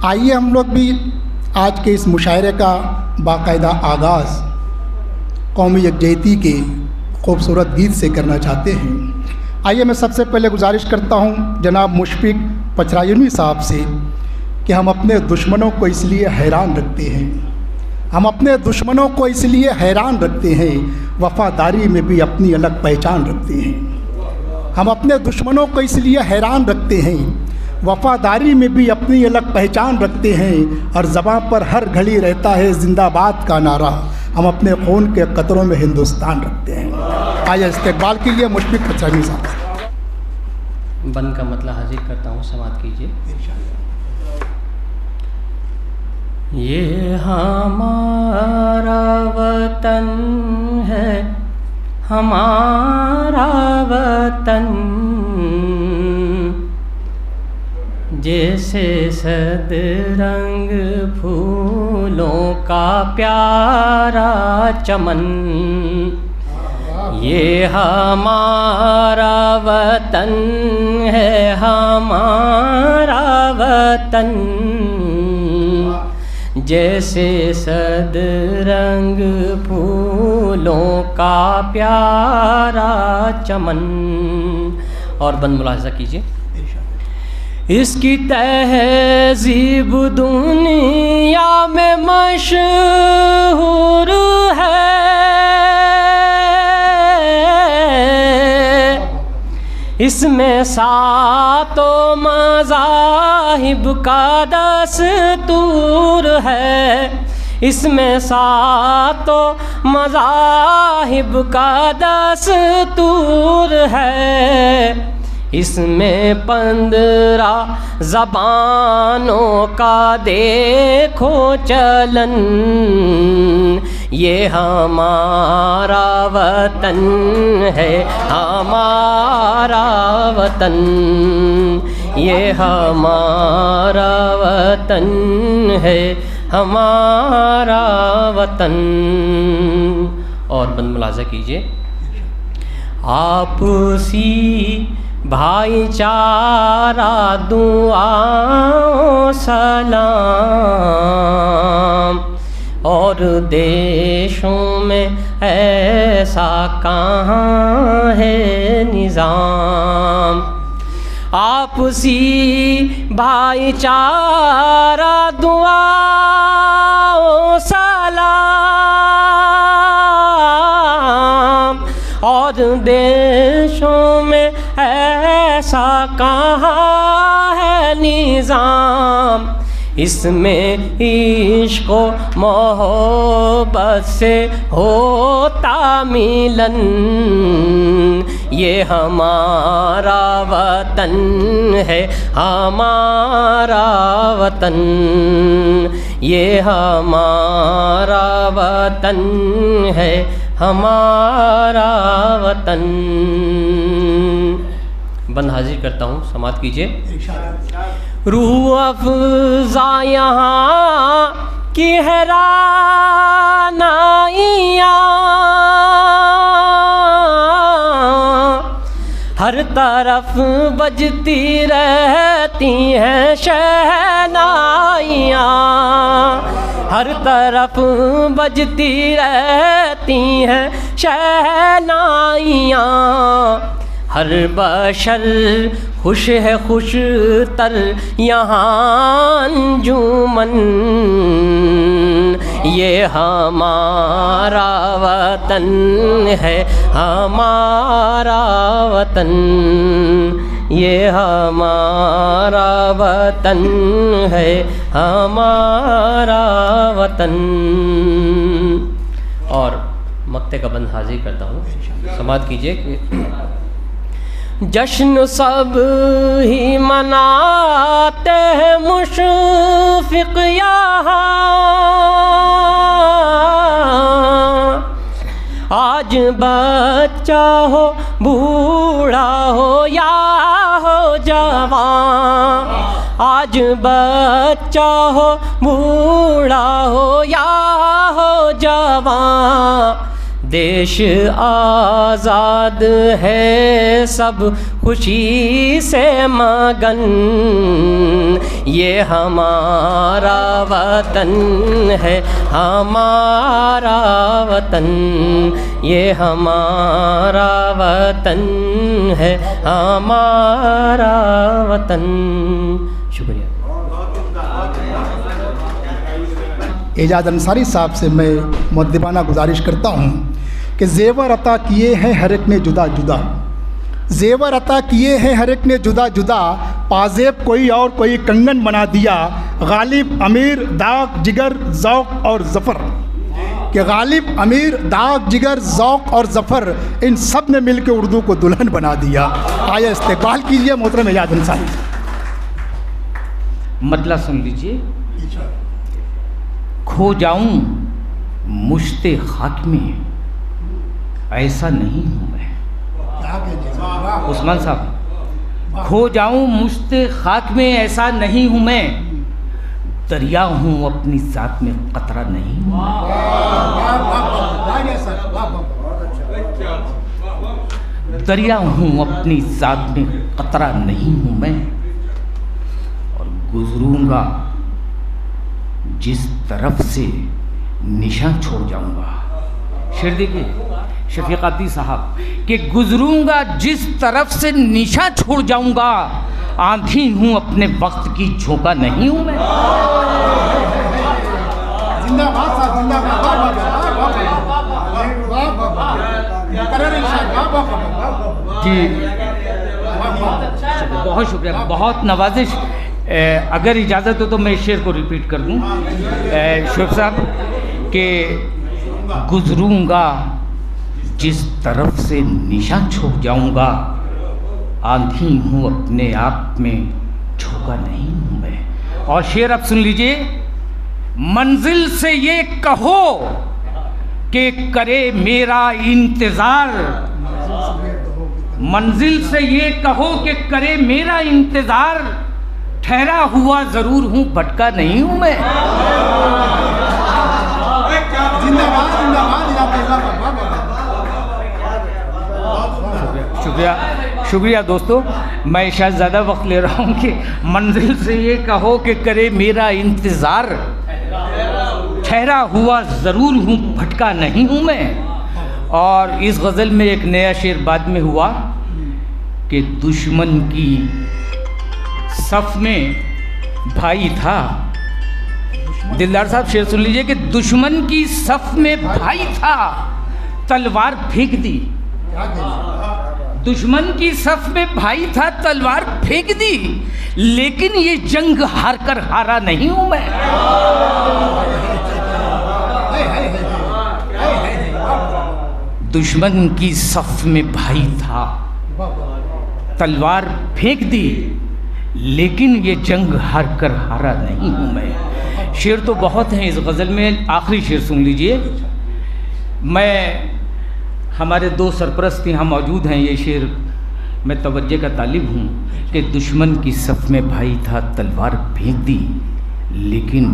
आइए हम लोग भी आज के इस मुशायरे का बाकायदा आगाज़ कौमी यकजहती के खूबसूरत गीत से करना चाहते हैं। आइए मैं सबसे पहले गुजारिश करता हूं जनाब मुशफिक पचरायुनी साहब से कि हम अपने दुश्मनों को इसलिए हैरान रखते हैं, हम अपने दुश्मनों को इसलिए हैरान रखते हैं, वफ़ादारी में भी अपनी अलग पहचान रखते हैं। हम अपने दुश्मनों को इसलिए हैरान रखते हैं, वफादारी में भी अपनी अलग पहचान रखते हैं और ज़बान पर हर घड़ी रहता है जिंदाबाद का नारा। हम अपने खून के कतरों में हिंदुस्तान रखते हैं। आइए इस्तेकबाल के लिए मुशफिक पचरानी साहब। बन का मतलब हाजिर करता हूँ, समात कीजिए। ये हमारा वतन है, हमारा वतन, जैसे सदरंग फूलों का प्यारा चमन। ये हमारा वतन है, हमारा वतन, जैसे सदरंग फूलों का प्यारा चमन। और बंद मुलाहिज़ा कीजिए। इसकी तहज़ीब दुनिया में मशहूर है, इसमें सातों मज़ाहिब का दस्तूर है, इसमें सातों मज़ाहिब का दस्तूर है, इसमें 15 ज़बानों का देखो चलन। ये हमारा वतन है, हमारा वतन, ये हमारा वतन है, हमारा वतन। और बंद मुलाज़ा कीजिए। आपसी भाईचारा दुआओं सलाम, और देशों में ऐसा कहाँ है निज़ाम। आपसी भाईचारा दुआओं सलाम, और देशों में ऐसा कहाँ है निज़ाम। इसमें इश्क़ व मोहब्बत से होता मिलन। ये हमारा वतन है, हमारा वतन, ये हमारा वतन है, हमारा वतन। बंद हाजिर करता हूँ, समात कीजिए। रूह अफ़ज़ा यहाँ की हैरानियाँ, हर तरफ बजती रहती हैं शहनाइयाँ, हर तरफ बजती रहती हैं शहनाइयाँ। हर बशर खुश है, खुश तर यहाँ अंजुमन। ये हमारा वतन है, हमारा वतन, ये हमारा वतन है, हमारा वतन। और मक्ते का बंद हाजिर करता हूँ, समात कीजिए कि जश्न सब ही मनाते हैं मुशफ़िक़ यहाँ, आज बच्चा हो बूढ़ा हो या हो जवान, आज बच्चा हो बूढ़ा हो या हो जवान। देश आज़ाद है, सब खुशी से मगन। ये हमारा वतन है, हमारा वतन, ये हमारा वतन है, हमारा वतन। शुक्रिया। एजाज अंसारी साहब से मैं मुअद्दिबाना गुजारिश करता हूँ कि ज़ेवर अता किए हैं हर एक ने जुदा जुदा, जेवर अता किए हैं हर एक ने जुदा जुदा, पाजेब कोई और कोई कंगन बना दिया। गालिब अमीर दाग जिगर ज़ौक़ और ज़फ़र, कि गालिब अमीर दाग जिगर ज़ौक़ और ज़फ़र इन सब ने मिल के उर्दू को दुल्हन बना दिया। आया इस्तेक़बाल कीजिए मोहतरम एजाज अंसारी। मतलब सुन लीजिए। खो जाऊं मुश्ते खाक में ऐसा नहीं हूँ मैं। उस्मान साहब, खो जाऊं मुश्ते खाक में ऐसा नहीं हूँ मैं, दरिया हूँ अपनी ज़ात में कतरा नहीं हूँ। दरिया हूँ अपनी ज़ात में कतरा नहीं हूँ मैं, और गुजरूंगा जिस तरफ से निशान छोड़ जाऊंगा। शेर देखिए शफीक अब्दी साहब, कि गुजरूंगा जिस तरफ से निशा छोड़ जाऊंगा, आंधी हूँ अपने वक्त की झोंका नहीं हूँ मैं। जी बहुत शुक्रिया, बहुत नवाजिश। अगर इजाज़त हो तो मैं इस शेर को रिपीट कर दूँ शुएब साहब, कि गुजरूंगा जिस तरफ से निशान छोड़ जाऊंगा, आंधी हूँ अपने आप में झोंका नहीं हूँ मैं। और शेर अब सुन लीजिए। मंजिल से ये कहो कि करे मेरा इंतज़ार, मंजिल से ये कहो कि करे मेरा इंतज़ार, ठहरा हुआ ज़रूर हूँ भटका नहीं हूँ मैं। शुक्रिया दोस्तों, मैं शायद ज़्यादा वक्त ले रहा हूँ। कि मंजिल से ये कहो कि करे मेरा इंतज़ार, ठहरा हुआ ज़रूर हूँ भटका नहीं हूँ मैं। और इस गज़ल में एक नया शेर बाद में हुआ कि दुश्मन की सफ़ में भाई था। दिलदार साहब शेर सुन लीजिए कि दुश्मन की सफ़ में भाई था, तलवार फेंक दी। दुश्मन की सफ़ में भाई था, तलवार फेंक दी, लेकिन ये जंग हार कर हारा नहीं हूं मैं। दुश्मन की सफ़ में भाई था, तलवार फेंक दी, लेकिन ये जंग हार कर हारा नहीं हूं मैं। शेर तो बहुत हैं इस गज़ल में, आखिरी शेर सुन लीजिए। मैं हमारे दो सरपरस्त यहाँ मौजूद हैं, ये शेर मैं तवज्जो का तालिब हूँ कि दुश्मन की सफ़ में भाई था, तलवार फेंक दी, लेकिन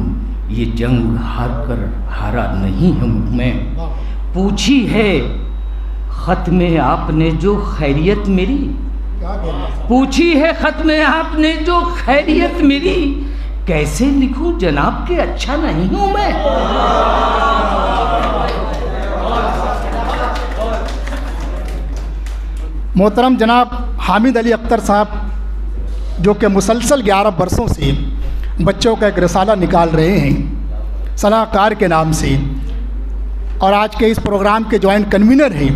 ये जंग हार कर हारा नहीं हूँ मैं। पूछी है ख़त में आपने जो खैरियत मेरी, पूछी है ख़त में आपने जो खैरियत मेरी, कैसे लिखूं जनाब के अच्छा नहीं हूँ मैं। मोहतरम जनाब हामिद अली अख्तर साहब, जो कि मुसलसल 11 बरसों से बच्चों का एक रसाला निकाल रहे हैं सलाहकार के नाम से, और आज के इस प्रोग्राम के जॉइंट कन्वीनर हैं।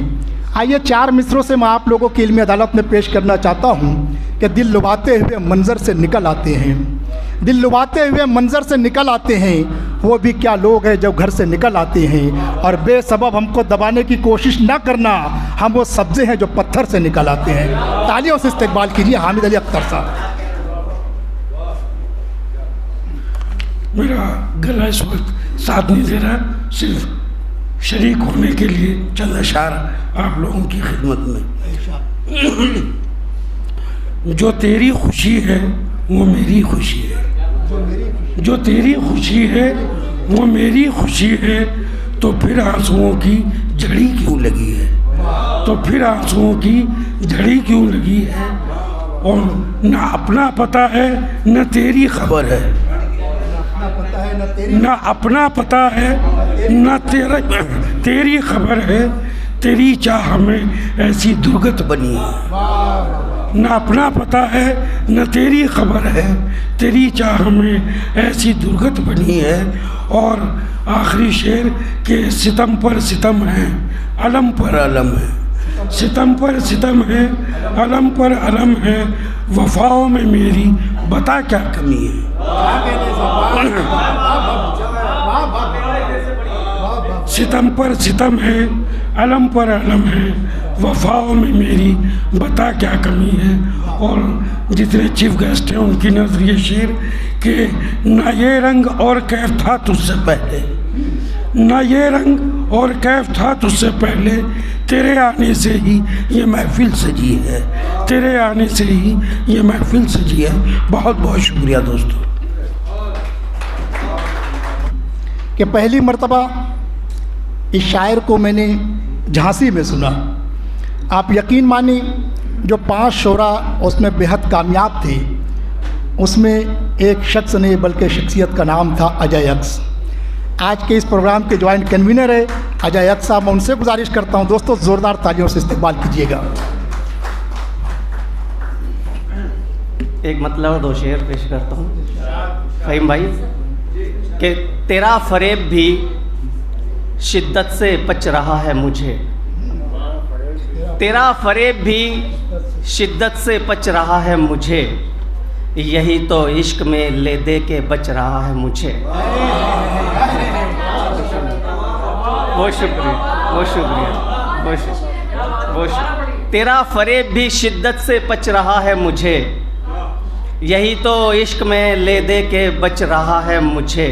आइए 4 मिसरों से मैं आप लोगों की इल्मी अदालत में पेश करना चाहता हूँ कि दिल लुभाते हुए मंज़र से निकल आते हैं, दिल लुभाते हुए मंज़र से निकल आते हैं, वो भी क्या लोग हैं जब घर से निकल आते हैं। और बेसबब हमको दबाने की कोशिश ना करना, हम वो सब्ज़े हैं जो पत्थर से निकल आते हैं। तालियों से इस्तकबाल कीजिए हामिद अली अख्तर साहब। मेरा गला इस वक्त साथ नहीं दे रहा, सिर्फ शरीक होने के लिए चंद अशार आप लोगों की खिदमत में। जो तेरी खुशी है वो मेरी खुशी है, जो तेरी खुशी है वो मेरी खुशी है, तो फिर आंसुओं की झड़ी क्यों लगी है, तो फिर आंसुओं की झड़ी क्यों लगी है। और न अपना पता है न तेरी खबर है, न अपना पता है न तेरी खबर है, तेरी चाह में ऐसी दुर्गत बनी है। न अपना पता है न तेरी खबर है, तेरी चाह में ऐसी दुर्गत बनी है। और आखिरी शेर के सितम पर सितम है, अलम पर अलम है, सितम पर सितम है, अलम पर अलम है, वफाओं में मेरी बता क्या कमी है। सितम पर सितम है, अलम पर अलम है, वफाओं में मेरी बता क्या कमी है। और जितने चीफ गेस्ट हैं उनकी नज़र ये शेर कि ना ये रंग और कैफ था तुझसे पहले, ना ये रंग और कैफ था तुझसे पहले, तेरे आने से ही ये महफिल सजी है, तेरे आने से ही ये महफिल सजी है। बहुत बहुत शुक्रिया दोस्तों। कि पहली मर्तबा इस शायर को मैंने झांसी में सुना। आप यकीन मानिए जो 5 शोरा उसमें बेहद कामयाब थे, उसमें एक शख्स नहीं बल्कि शख्सियत का नाम था अजय अक्स। आज के इस प्रोग्राम के जॉइंट कन्वीनर है अजय अक्स साहब। मैं उनसे गुजारिश करता हूं दोस्तों ज़ोरदार तालियों से इस्तकबाल कीजिएगा। एक मतलब और 2 शेर पेश करता हूँ फ़हीम भाई कि तेरा फरेब भी शिद्दत से बच रहा है मुझे, तेरा फरेब भी शिद्दत से बच रहा है मुझे, यही तो इश्क में ले दे के बच रहा है मुझे। बहुत शुक्रिया, बहुत शुक्रिया, बहुत शुक्रिया। तेरा फरेब भी शिद्दत से बच रहा है मुझे, यही तो इश्क में ले दे के बच रहा है मुझे।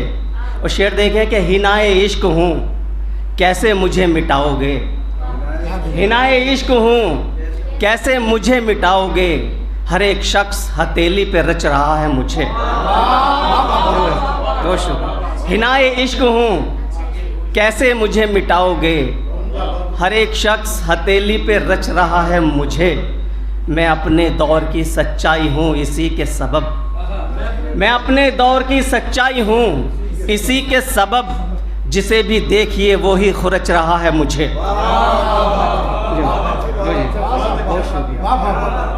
और शेर देखें कि हिनाए इश्क हूँ कैसे मुझे मिटाओगे, हिनाए इश्क हूँ कैसे मुझे मिटाओगे, हर एक शख्स हथेली पे रच रहा है मुझे। हिनाए इश्क हूँ कैसे मुझे मिटाओगे, हर एक शख्स हथेली पे रच रहा है मुझे। मैं अपने दौर की सच्चाई हूँ इसी के सबब, मैं अपने दौर की सच्चाई हूँ इसी के सबब, जिसे भी देखिए वो ही खुरच रहा है मुझे।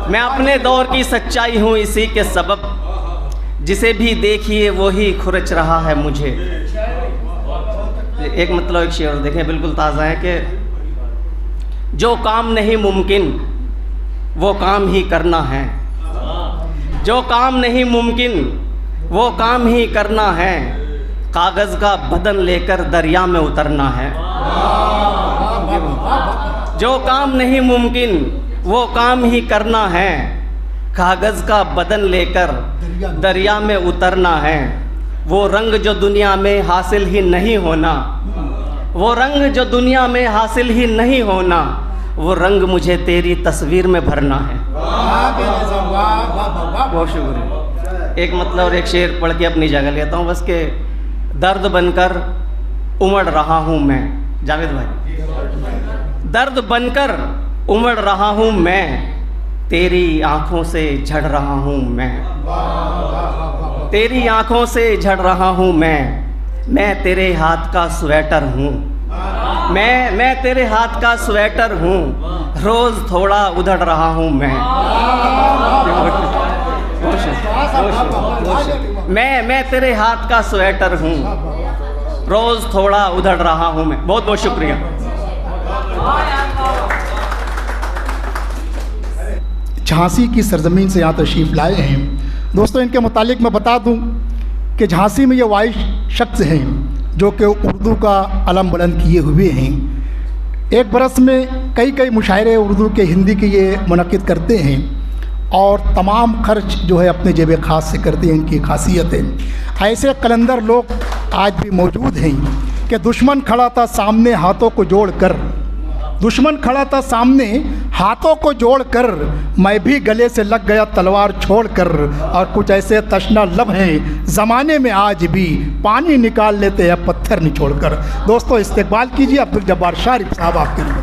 मैं अपने दौर की सच्चाई हूँ इसी के सबब, जिसे भी देखिए वो ही खुरच रहा है मुझे। एक मतलब एक शेर देखें बिल्कुल ताज़ा है कि जो काम नहीं मुमकिन वो काम ही करना है, जो काम नहीं मुमकिन वो काम ही करना है, कागज़ का बदन लेकर दरिया में उतरना है। जो काम नहीं मुमकिन वो काम ही करना है, कागज़ का बदन लेकर दरिया में उतरना है। वो रंग जो दुनिया में हासिल ही नहीं होना, वो रंग जो दुनिया में हासिल ही नहीं होना, वो रंग मुझे तेरी तस्वीर में भरना है। बहुत शुक्रिया। एक मतलब और एक शेर पढ़ के अपनी जगह लेता हूँ बस के दर्द बनकर उमड़ रहा हूँ मैं। जावेद भाई, दर्द बनकर उमड़ रहा हूँ मैं, तेरी आँखों से झड़ रहा हूँ मैं, तेरी आँखों से झड़ रहा हूँ मैं तेरे हाथ का स्वेटर हूँ, मैं तेरे हाथ का स्वेटर हूँ, रोज़ थोड़ा उधड़ रहा हूँ मैं तेरे हाथ का स्वेटर हूँ, रोज़ थोड़ा उधड़ रहा हूँ मैं। बहुत बहुत शुक्रिया। झांसी की सरजमीन से यहाँ तशरीफ़ लाए हैं दोस्तों। इनके मुतालिक मैं बता दूँ कि झांसी में ये वाइस शख्स हैं जो कि उर्दू का अलम बुलंद किए हुए हैं। एक बरस में कई मुशायरे उर्दू के हिंदी के ये मुनक़िद करते हैं और तमाम खर्च जो है अपने जेब ख़ास से करते हैं। इनकी खासियत है। ऐसे कलंदर लोग आज भी मौजूद हैं कि दुश्मन खड़ा था सामने हाथों को जोड़ कर, दुश्मन खड़ा था सामने हाथों को जोड़कर, मैं भी गले से लग गया तलवार छोड़कर। और कुछ ऐसे तशना लब हैं ज़माने में आज भी पानी निकाल लेते हैं पत्थर निचोड़कर। दोस्तों इस्तकबाल कीजिए अब्दुल जब्बार शारिफ साहब आपके लिए।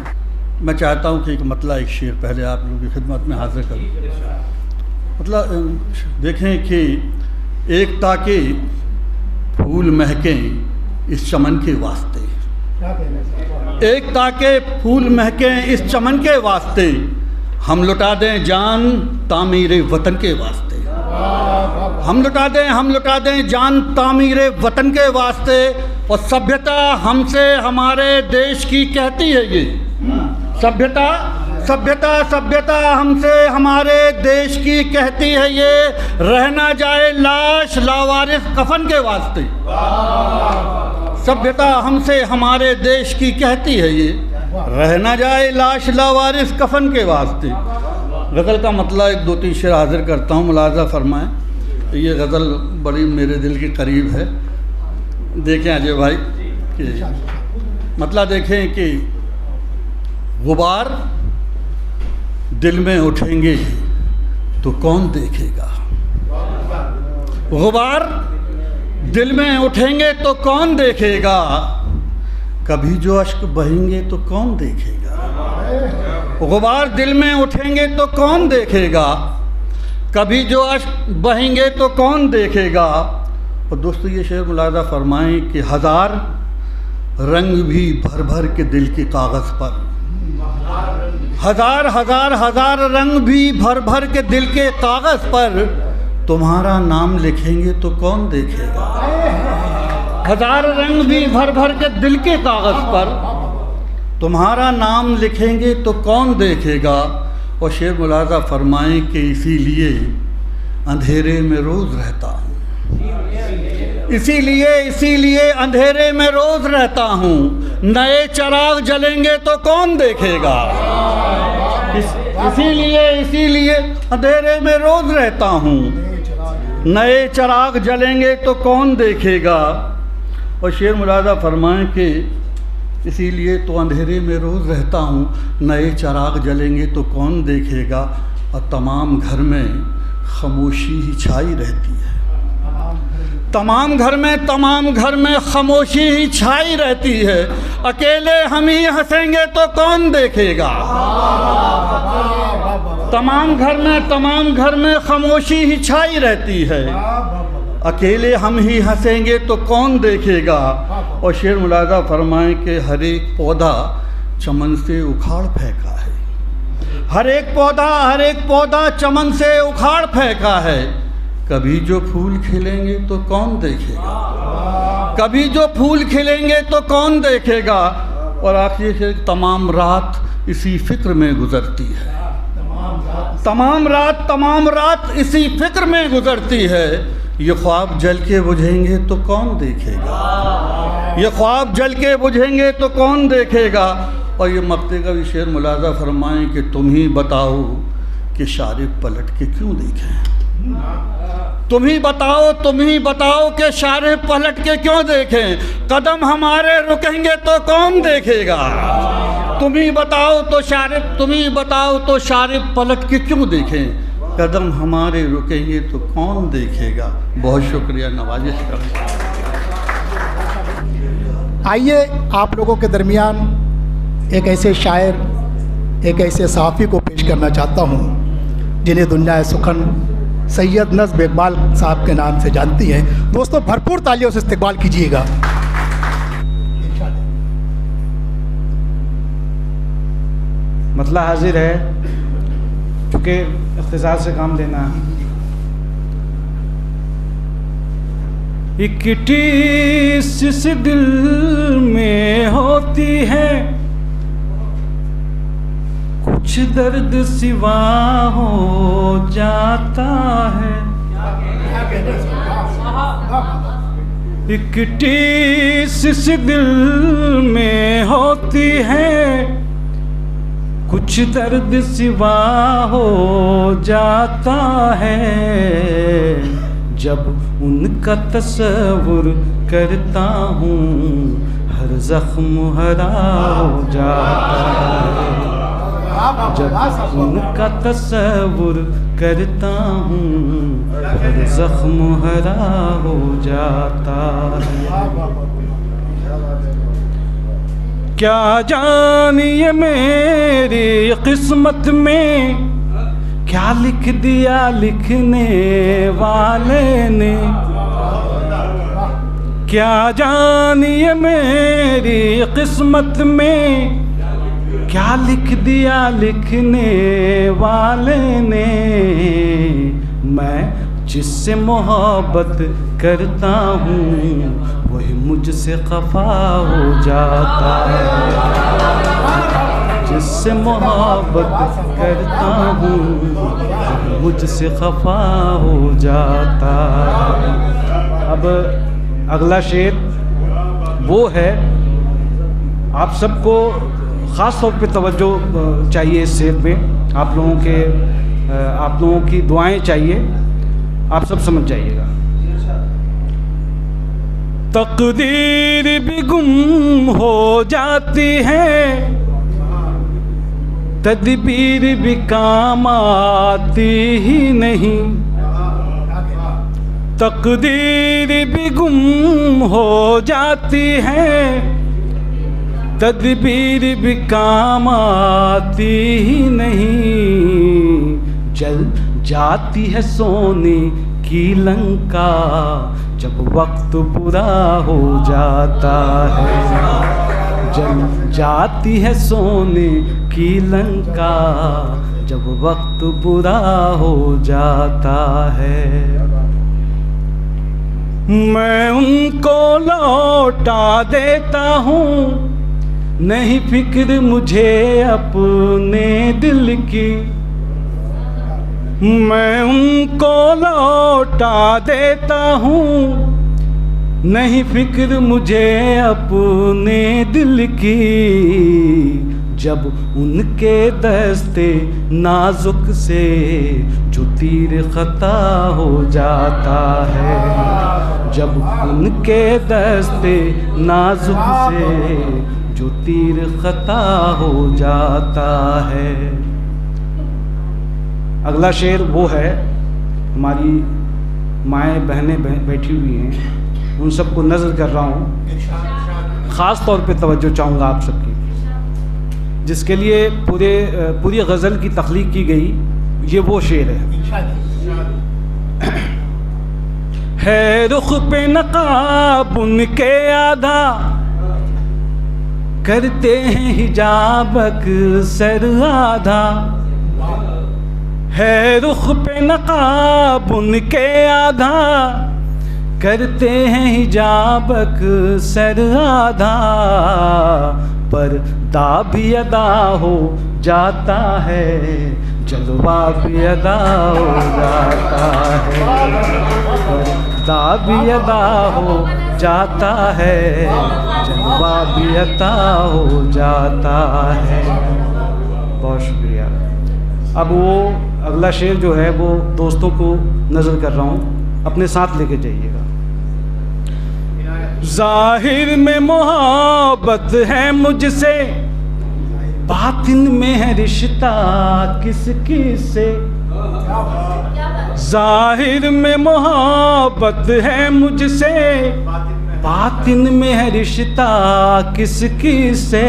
मैं चाहता हूँ कि एक मतला एक शेर पहले आप लोगों की खिदमत में हाजिर करूँ। मतलब देखें कि एक ताकि फूल महकें इस चमन के वास्ते, एक ताकि फूल महकें इस चमन के वास्ते, हम लुटा दें जान तामीर वतन के वास्ते, हम लुटा दें जान तामीर वतन के वास्ते। और सभ्यता हमसे हमारे देश की कहती है ये, सभ्यता सभ्यता सभ्यता हमसे हमारे देश की कहती है ये, रहना जाए लाश लावारिस कफन के वास्ते। सभ्यता हमसे हमारे देश की कहती है ये, रहना जाए लाश लावारिस कफन के वास्ते। गज़ल का मतलब एक दो तीन शेर हाजिर करता हूँ, मुलाज़ा फरमाएं। ये गज़ल बड़ी मेरे दिल के करीब है। देखें अजय भाई कि मतलब देखें कि गुबार दिल में उठेंगे तो कौन देखेगा, गुबार दिल में उठेंगे तो कौन देखेगा, कभी जो अश्क बहेंगे तो कौन देखेगा। गुबार दिल में उठेंगे तो कौन देखेगा, कभी जो अश्क बहेंगे तो कौन देखेगा। और दोस्तों ये शेर मुलाज़ा फरमाएं कि हज़ार रंग भी भर भर के दिल के कागज़ पर, हजार हजार हजार रंग भी भर भर के दिल के कागज़ पर, तुम्हारा नाम लिखेंगे तो कौन देखेगा। हजार रंग भी भर भर के दिल के कागज़ पर, तुम्हारा नाम लिखेंगे तो कौन देखेगा। और शेर मुलाज़ा फरमाएं कि इसीलिए अंधेरे में रोज़ रहता हूँ, इसीलिए अंधेरे में रोज़ रहता हूँ, नए चिराग जलेंगे तो कौन देखेगा। इसीलिए अंधेरे में रोज़ रहता हूँ, नए चिराग जलेंगे तो कौन देखेगा। और शेर मुलाज़ा फरमाएं कि इसीलिए तो अंधेरे में रोज़ रहता हूँ, नए चिराग जलेंगे तो कौन देखेगा। और तमाम घर में खामोशी ही छाई रहती है, तमाम घर में खामोशी ही छाई रहती है, अकेले हम ही हंसेंगे तो कौन देखेगा। तमाम घर में खामोशी ही छाई रहती है, अकेले हम ही हंसेंगे तो कौन देखेगा। और शेर मुलाज़ा फरमाएं कि हर एक पौधा चमन से उखाड़ फेंका है, हर एक पौधा चमन से उखाड़ फेंका है, कभी जो फूल खिलेंगे तो कौन देखेगा, कभी जो फूल खिलेंगे तो कौन देखेगा। और आखिर से तमाम रात इसी फिक्र में गुजरती है, तमाम रात इसी फिक्र में गुजरती है, ये ख्वाब जल के बुझेंगे तो कौन देखेगा, ये ख्वाब जल के बुझेंगे तो कौन देखेगा। और ये मक्ते का भी शेर मुलाज़ा फरमाएं कि तुम ही बताओ कि शारिब पलट के क्यों देखें, तुम ही बताओ कि शारिब पलट के क्यों देखें, कदम हमारे रुकेंगे तो कौन देखेगा। तुम ही बताओ तो शारिब पलट के क्यों देखें, कदम हमारे रुकेंगे तो कौन देखेगा। बहुत शुक्रिया, नवाजिश करता हूं। आइए आप लोगों के दरमियान एक ऐसे शायर, एक ऐसे सहाफ़ी को पेश करना चाहता हूँ जिन्हें दुनिया सुखन सैयद नज़्म इकबाल साहब के नाम से जानती हैं। दोस्तों भरपूर तालियों से इस्तकबाल कीजिएगा। मतला हाजिर है, चूँकि इख्तिसार से काम लेना है। एक टीस जिस दिल में होती है, कुछ दर्द सिवा हो जाता है। एक टीस जिस दिल में होती है, कुछ दर्द सिवा हो जाता है। जब उनका तस्वुर करता हूँ, हर जख्म हरा हो जाता है। जब उनका तस्वुर करता हूँ, हर जख्म हरा हो जाता है। क्या जानिए मेरी किस्मत में क्या लिख दिया लिखने वाले ने। क्या जानिए मेरी किस्मत में क्या लिख दिया लिखने वाले ने। मैं जिससे मोहब्बत करता हूँ वही मुझसे खफा हो जाता है। जिससे मोहब्बत करता हूँ मुझसे खफा हो जाता है। अब अगला शेर वो है, आप सबको ख़ास तौर पे तवज्जो चाहिए इस शेर में, आप लोगों की दुआएं चाहिए, आप सब समझ जाइएगा। तकदीर भी गुम हो जाती है, तदबीर भी काम आती ही नहीं। तकदीर भी गुम हो जाती है, तदबीर भी काम आती ही नहीं। जल जाती है सोने की लंका जब वक्त बुरा हो जाता है। जल जाती है सोने की लंका जब वक्त बुरा हो जाता है। मैं उनको लौटा देता हूँ, नहीं फिक्र मुझे अपने दिल की। मैं उनको लौटा देता हूँ, नहीं फिक्र मुझे अपने दिल की। जब उनके दस्ते नाजुक से जो तीर खता हो जाता है। जब उनके दस्ते नाजुक से जो तीर खता हो जाता है। अगला शेर वो है, हमारी माएँ बहनें बैठी हुई हैं, उन सबको नज़र कर रहा हूँ, ख़ास तौर पे तवज्जो चाहूँगा आप सबकी, जिसके लिए पूरी गज़ल की तख्लीक की गई। ये वो शेर है रुख पे नकाब उनके आधा, करते हैं हिजाब अक्सर आधा। है रुख पे नकाब उनके आधा, करते हैं हिजाब अक्सर आधा। पर दाबी अदा हो जाता है, जलवा भी अदा हो जाता है। पर दाबी अदा हो जाता है, जलवा भी अदा हो जाता है। बहुत शुक्रिया। अब वो अगला शेर जो है वो दोस्तों को नज़र कर रहा हूँ, अपने साथ लेके जाइएगा। ज़ाहिर में मोहब्बत है मुझसे, बातिन में है रिश्ता किसकी से। ज़ाहिर में मोहब्बत है मुझसे, बातिन में है रिश्ता किसकी से।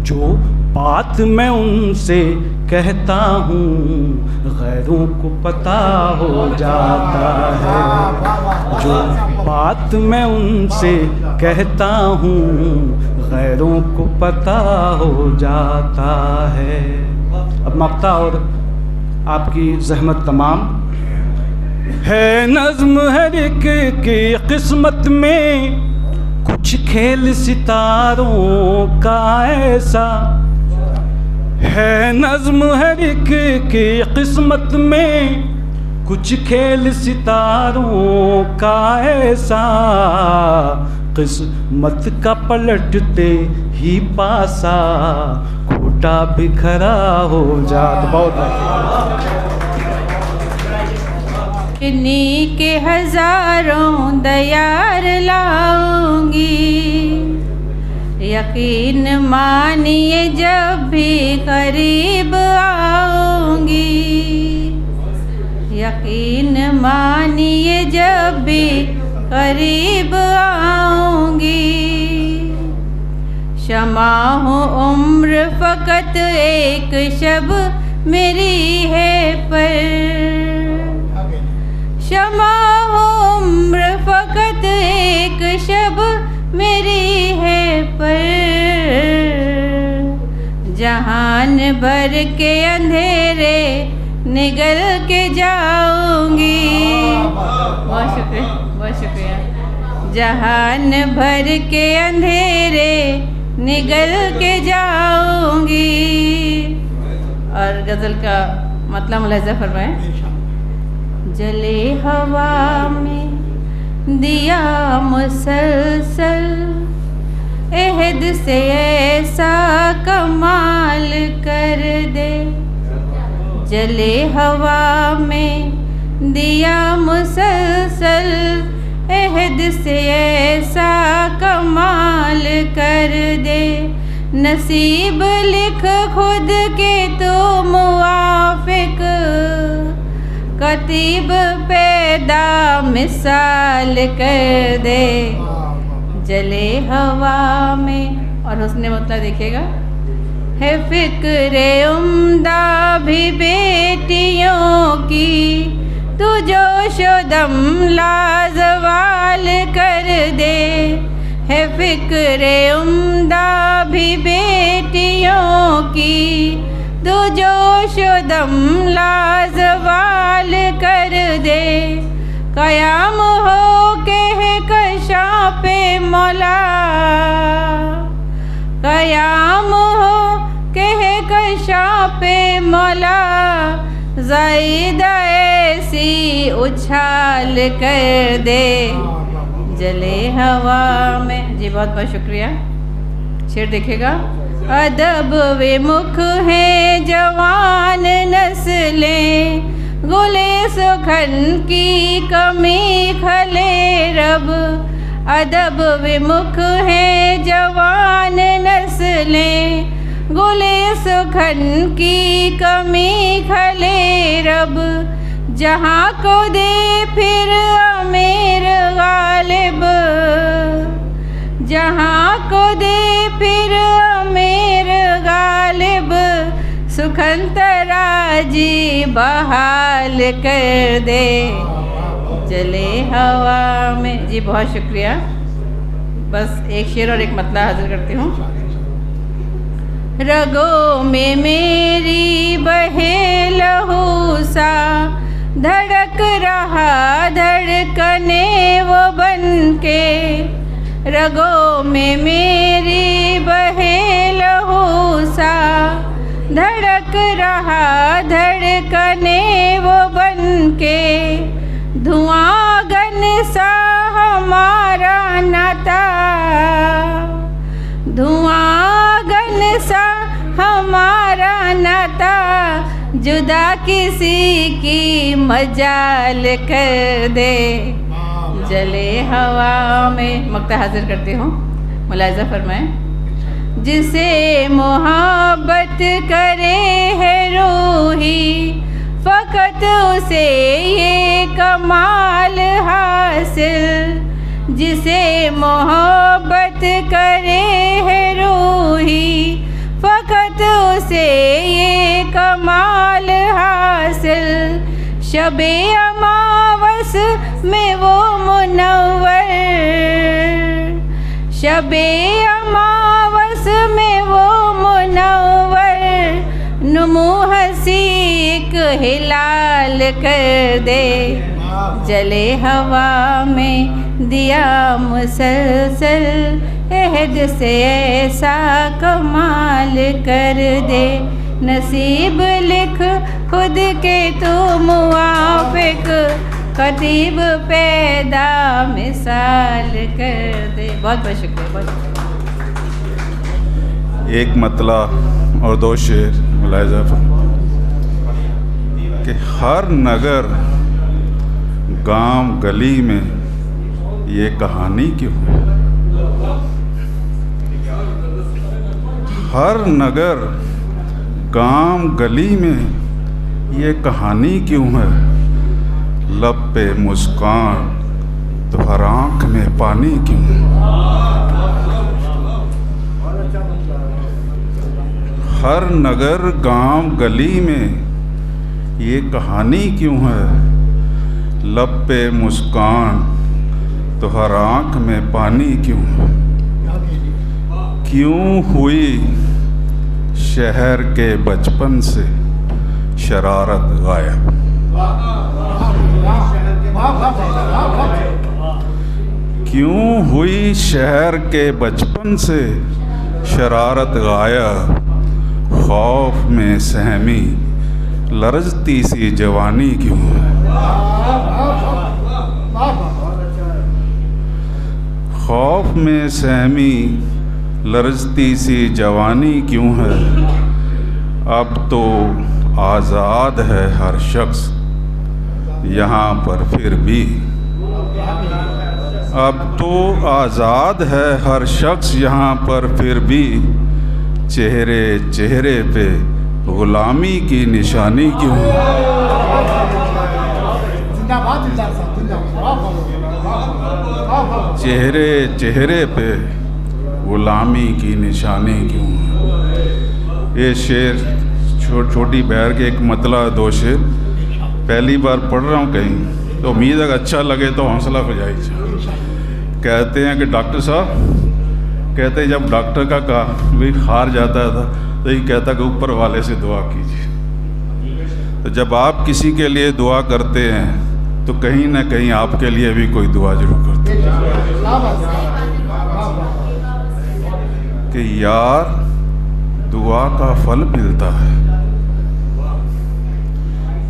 जो बात मैं उनसे कहता हूँ गैरों को पता हो जाता है। जो बात मैं उनसे कहता हूँ गैरों को पता हो जाता है। अब मक्ता और आपकी ज़हमत तमाम है। नज़्म हर एक की किस्मत में, कुछ खेल सितारों का ऐसा है। नज़्म हर एक की किस्मत में, कुछ खेल सितारों का ऐसा। किस्मत का पलटते ही पासा, खोटा बिखरा हो जाता। बहुत इन्हीं के हजारों दयार लाऊंगी, यकीन मानिए जब भी करीब आऊंगी। यकीन मानिए जब भी करीब आऊंगी। शमा हो उम्र फ़कत एक शब मेरी है पर। शमा हो उम्र फ़कत एक शब मेरी है पर। जहान भर के अंधेरे निगल के जाऊंगी। बहुत शुक्रिया, बहुत शुक्रिया। जहान भर के अंधेरे निगल के जाऊंगी। और गज़ल का मतलब मुलाहिज़ा फरमाएं। जले हवा में दिया मुसलसल, अहद से ऐसा कमाल कर दे। जले हवा में दिया मुसलसल, अहद से ऐसा कमाल कर दे। नसीब लिख खुद के तो मुआफिक, कतीब पैदा मिसाल कर दे। जले हवा में, और उसने मतलब देखिएगा, है फिक्रे उम्दा भी बेटियों की, तू जोशोदम लाजवाल कर दे। है फिक्रे उम्दा भी बेटियों की, तू जोशोदम लाजवाल कर दे। कयाम हो के है कशा पे मौला, कयाम हो के है कशा पे मौला, ज़ाइदा ऐसी उछाल कर दे। जले हवा में, जी बहुत बहुत शुक्रिया। शेर देखिएगा। अदब विमुख हैं जवान नस्लें, गुले सुखन की कमी खले रब। अदब विमुख हैं जवान नस्लें, गुले सुखन की कमी खले रब। जहाँ को दे फिर अमीर गालिब, जहाँ को दे फिर अमीर गालिब। सुखन तराजी बहाल कर दे। जले हवा में, जी बहुत शुक्रिया। बस एक शेर और एक मतला हाजिर करती हूँ। रगों में मेरी बहे लहू सा, धड़क रहा धड़कने वो बन के। रगों में मेरी बहे लहू सा, धड़क रहा धड़कने वो बन के। धुआं गन सा हमारा नाता, धुआं गन सा हमारा नाता। जुदा किसी की मजाल कर दे। जले हवा में, मक्ता हाजिर करती हूँ, मुलाहिज़ा फरमाएं। जिसे मोहब्बत करे है रूही, फ़कत उसे ये कमाल हासिल। जिसे मोहब्बत करे है रूही, फ़कत उसे ये कमाल हासिल। शबे अमावस में वो मुनव्वर, शबे अमावस में वो मुनव्वर। नुमू हसी एक हिलाल कर दे। जले हवा में दिया मुसलसल, अहद से ऐसा कमाल कर दे। नसीब लिख खुद के तू मुआफिक, कतीब पैदा मिसाल कर दे। बहुत बहुत शुक्रिया, बहुत शुक्रिया। एक मतला और दो शेर मुलाहिज़ा कि हर नगर गांव गली में ये कहानी क्यों है। हर नगर गांव गली में ये कहानी क्यों है। लब पे मुस्कान तो हर आँख में पानी क्यों है। हर नगर गांव गली में ये कहानी क्यों है। लब पे मुस्कान तो हर आँख में पानी क्यों है। क्यों हुई शहर के बचपन से शरारत गायब। क्यों हुई शहर के बचपन से शरारत गायब, खौफ में सहमी, लरजती सी जवानी क्यों है। खौफ में सहमी, लरजती सी जवानी क्यों है। अब तो आज़ाद है हर शख्स यहाँ पर फिर भी, अब तो आज़ाद है हर शख्स यहाँ पर फिर भी, चेहरे चेहरे पे गुलामी की निशानी क्यों है। चेहरे चेहरे पे गुलामी की निशानी क्यों है। ये शेर छोटी बहर के एक मतला 2 शेर पहली बार पढ़ रहा हूँ कहीं, तो उम्मीद है अच्छा लगे तो हौसला हो जाए। कहते हैं कि डॉक्टर साहब कहते हैं, जब डॉक्टर का काम भी हार जाता था तो ये कहता कि ऊपर वाले से दुआ कीजिए। तो जब आप किसी के लिए दुआ करते हैं तो कहीं ना कहीं आपके लिए भी कोई दुआ जरूर करते हैं कि यार दुआ का फल मिलता है,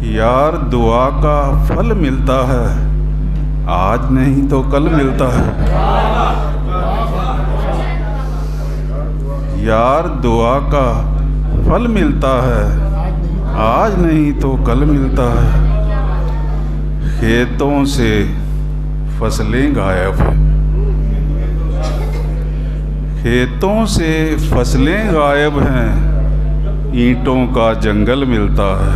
यार दुआ का फल मिलता है, आज नहीं तो कल मिलता है। यार दुआ का फल मिलता है, आज नहीं तो कल मिलता है। खेतों से फसलें गायब हैं, खेतों से फसलें गायब हैं, ईंटों का जंगल मिलता है।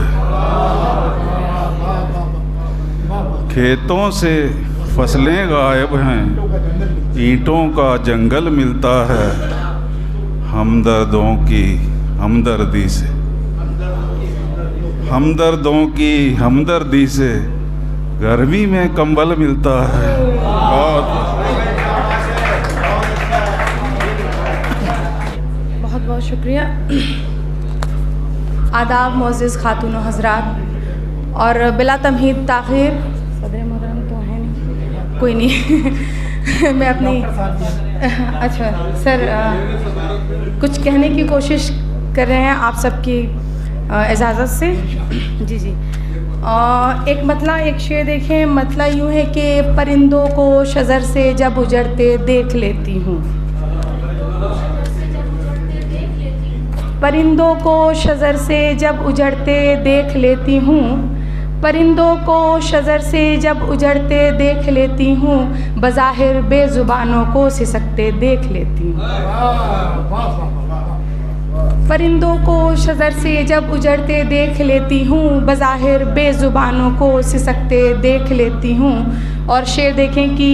खेतों से फसलें गायब हैं, ईंटों का जंगल मिलता है। हमदर्दों की हमदर्दी से, हमदर्दों की हमदर्दी से गर्मी में कंबल मिलता है। बहुत बहुत शुक्रिया। आदाब मोअज़्ज़िज़ खातून व हज़रात, और बिला तमहीद ताख़ीर सदर मोहतरम तो है नहीं, कोई नहीं मैं अपनी अच्छा सर कुछ कहने की कोशिश कर रहे हैं आप सबकी इजाज़त से। जी जी। एक मतला एक शेर देखें, मतला यूँ है कि परिंदों को शजर से जब उजड़ते देख लेती हूँ, परिंदों को शजर से जब उजड़ते देख लेती हूँ, परिंदों को शजर से जब उजड़ते देख लेती हूँ, बज़ाहिर बेज़ुबानों को सिसकते देख लेती हूँ। परिंदों को शजर से जब उजड़ते देख लेती हूँ, बज़ाहिर बेज़ुबानों को सिसकते देख लेती हूँ। और शेर देखें कि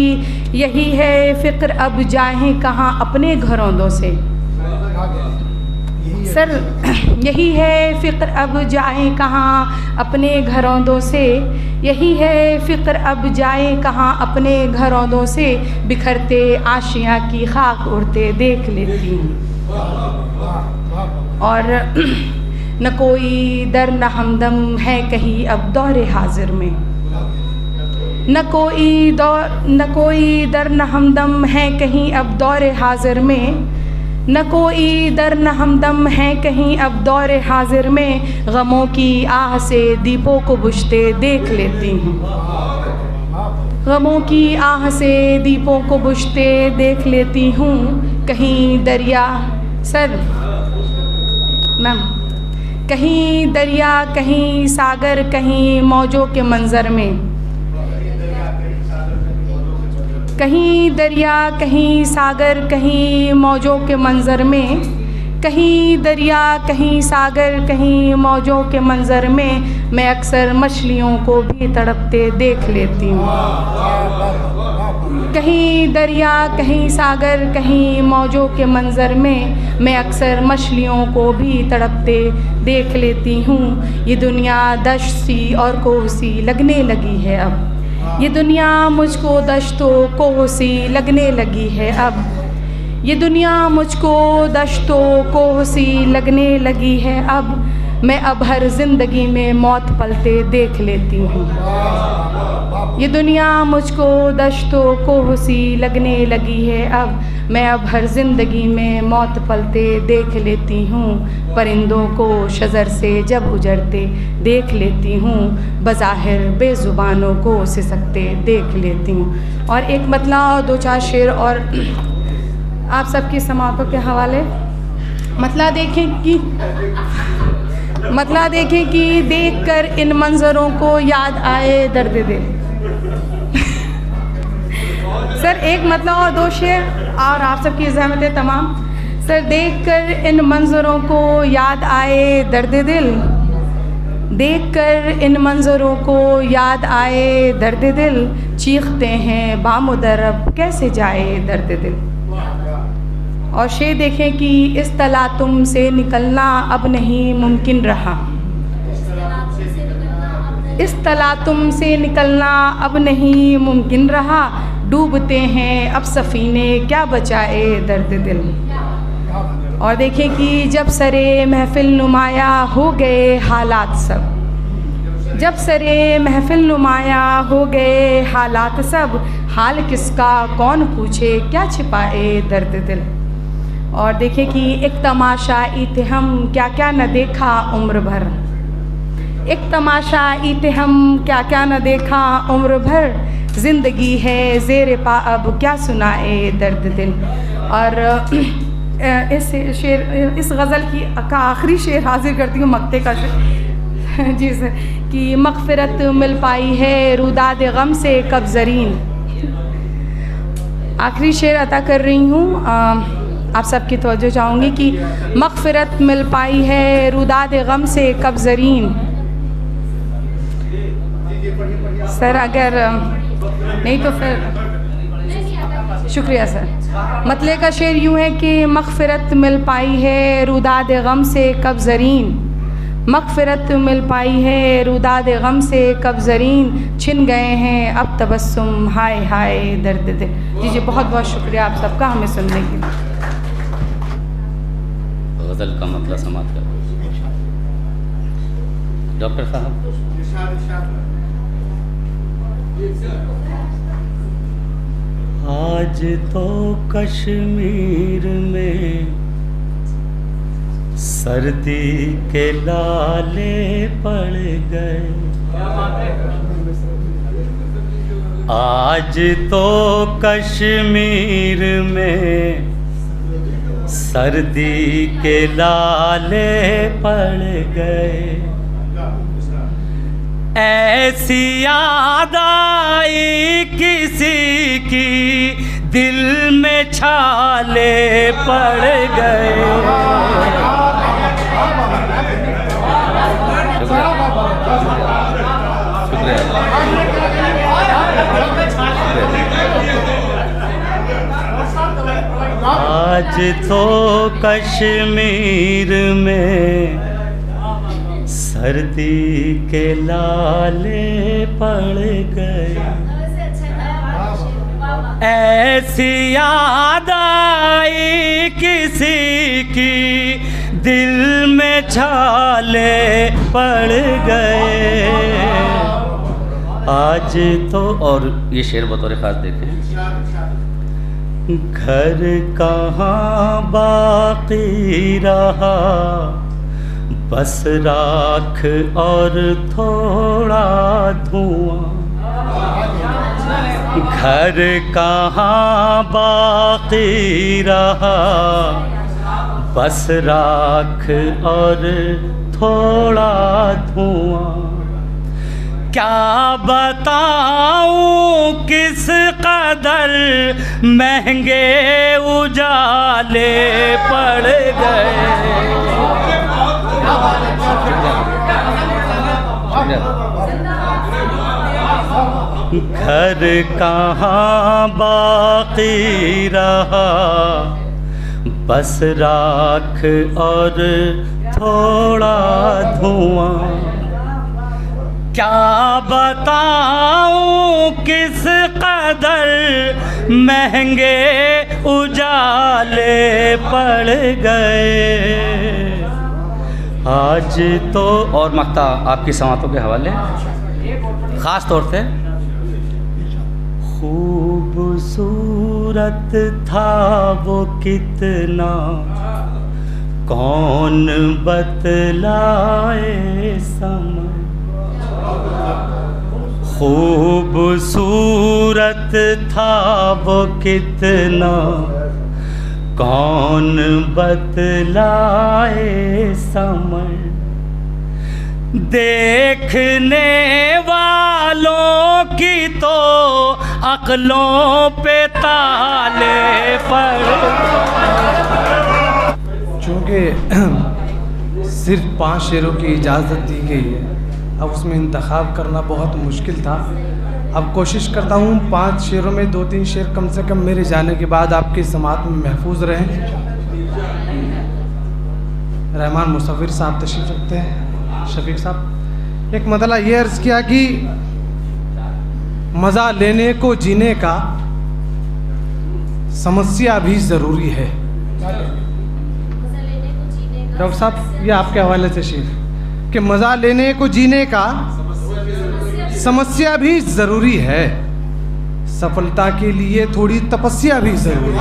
यही है फ़िक्र अब जाएं कहाँ अपने घरौंदों से। सर यही है फ़िक्र अब जाएं कहाँ अपने घरौंदों से, यही है फ़िक्र अब जाएं कहाँ अपने घरौंदों से, बिखरते आशियाँ की खाक उड़ते देख लेती हूँ। और न कोई दर न हमदम है कहीं अब दौरे हाजिर में, न कोई दर न हमदम है कहीं अब दौरे हाजिर में, न कोई दर न हमदम है कहीं अब दौरे हाजिर में, गमों की आह से दीपों को बुझते देख लेती हूँ, गमों की आह से दीपों को बुझते देख लेती हूँ। कहीं दरिया सर मैम कहीं दरिया कहीं सागर कहीं मौजों के मंज़र में, कहीं दरिया कहीं सागर कहीं मौजों के मंज़र में, कहीं दरिया कहीं सागर कहीं मौजों के मंज़र में, मैं अक्सर मछलियों को भी तड़पते देख लेती हूँ। कहीं दरिया कहीं सागर कहीं मौजों के मंज़र में, मैं अक्सर मछलियों को भी तड़पते देख लेती हूँ। ये दुनिया दश्त सी और कोह सी लगने लगी है अब, ये दुनिया मुझको दश्तों कोह सी लगने लगी है अब, ये दुनिया मुझको दश्तों कोह सी लगने लगी है अब। मैं अब हर ज़िंदगी में मौत पलते देख लेती हूँ। ये दुनिया मुझको दश्तो कोह सी लगने लगी है अब, मैं अब हर ज़िंदगी में मौत पलते देख लेती हूँ। परिंदों को शजर से जब उजड़ते देख लेती हूँ, बज़ाहिर बेज़ुबानों को सिसकते देख लेती हूँ। और एक मतला और दो चार शेर और आप सबकी समातों के हवाले। मतला देखें कि देखकर इन मंज़रों को याद आए दर्द दिल। सर एक मतलब और दो शेर और आप सबकी ज़हमतें तमाम। सर देखकर इन मंज़रों को याद आए दर्द दिल, देखकर इन मंज़रों को याद आए दर्द दिल, चीखते हैं बामुदरब कैसे जाए दर्द दिल। और शेर देखें कि इस तलातुम से निकलना अब नहीं मुमकिन रहा, इस तलातुम से निकलना अब नहीं मुमकिन रहा, डूबते हैं अब सफ़ीने क्या बचाए दर्द दिल। और देखें कि जब सरे महफिल नुमाया हो गए हालात सब, जब सरे महफिल नुमाया हो गए हालात सब, हाल किसका कौन पूछे क्या छिपाए दर्द दिल। और देखें कि एक तमाशा ईते हम क्या क्या न देखा उम्र भर, एक तमाशा ईते हम क्या क्या न देखा उम्र भर, ज़िंदगी है ज़ेर पा अब क्या सुनाए दर्द दिल। और इस गज़ल की का आखिरी शेर हाजिर करती हूँ, मक्ते का शेर जी सर, कि मग़फ़िरत मिल पाई है रुदाद गम से कब ज़रीन। आखिरी शेर अता कर रही हूँ, आप सबकी तवज्जो चाहूँगी कि मग़फ़िरत मिल पाई है रुदाद गम से कब ज़रीन। सर अगर नहीं तो फिर शुक्रिया सर। मतले का शेर यूँ है कि मग़फ़िरत मिल पाई है रुदाद गम से कब ज़रीन, मग़फ़िरत मिल पाई है रुदाद गम से कब ज़रीन, छिन गए हैं अब तबस्सुम हाय हाय दर्द दिल। जी बहुत बहुत शुक्रिया आप सबका हमें सुनने के लिए। गज़ल का मतलब समाप्त कर डॉक्टर साहब। आज तो कश्मीर में सर्दी के लाले पड़ गए, आज तो कश्मीर में सर्दी के लाले पड़ गए। ऐसी याद आई किसी की दिल में छाले पड़ गए। आज तो कश्मीर में सर्दी के लाले पड़ गए। ऐसी याद आई किसी की दिल में छाले पड़ गए। आज तो और ये शेर बतौर ख़ास देखें। घर कहाँ बाकी रहा बस राख और थोड़ा धुआं, घर कहाँ बाकी रहा बस राख और थोड़ा धुआं। क्या बताऊं किस कदर महंगे उजाले पड़ गए। घर कहाँ बाकी रहा बस राख और थोड़ा धुआं। क्या बताऊं किस कदर महंगे उजाले पड़ गए। आज तो और मक्ता आपकी समातों के हवाले ख़ास तौर से खूबसूरत था वो कितना कौन बतलाए समय, खूबसूरत था वो कितना कौन बतलाए समय, देखने वालों की तो अक्लों पे ताले पर। चूँकि सिर्फ 5 शेरों की इजाज़त दी गई है, अब उसमें इंतखाब करना बहुत मुश्किल था। अब कोशिश करता हूँ 5 शेरों में 2-3 शेर कम से कम मेरे जाने के बाद आपकी समात में महफूज रहें। रहमान मुसव्विर साहब तशरीफ़ रखते हैं। शफीक साहब, एक मतलब ये अर्ज़ किया कि मज़ा लेने को जीने का समस्या भी ज़रूरी है। डॉक्टर साहब, ये आपके हवाले से शेर कि मज़ा लेने को जीने का समस्या भी ज़रूरी है, सफलता के लिए थोड़ी तपस्या भी ज़रूरी है।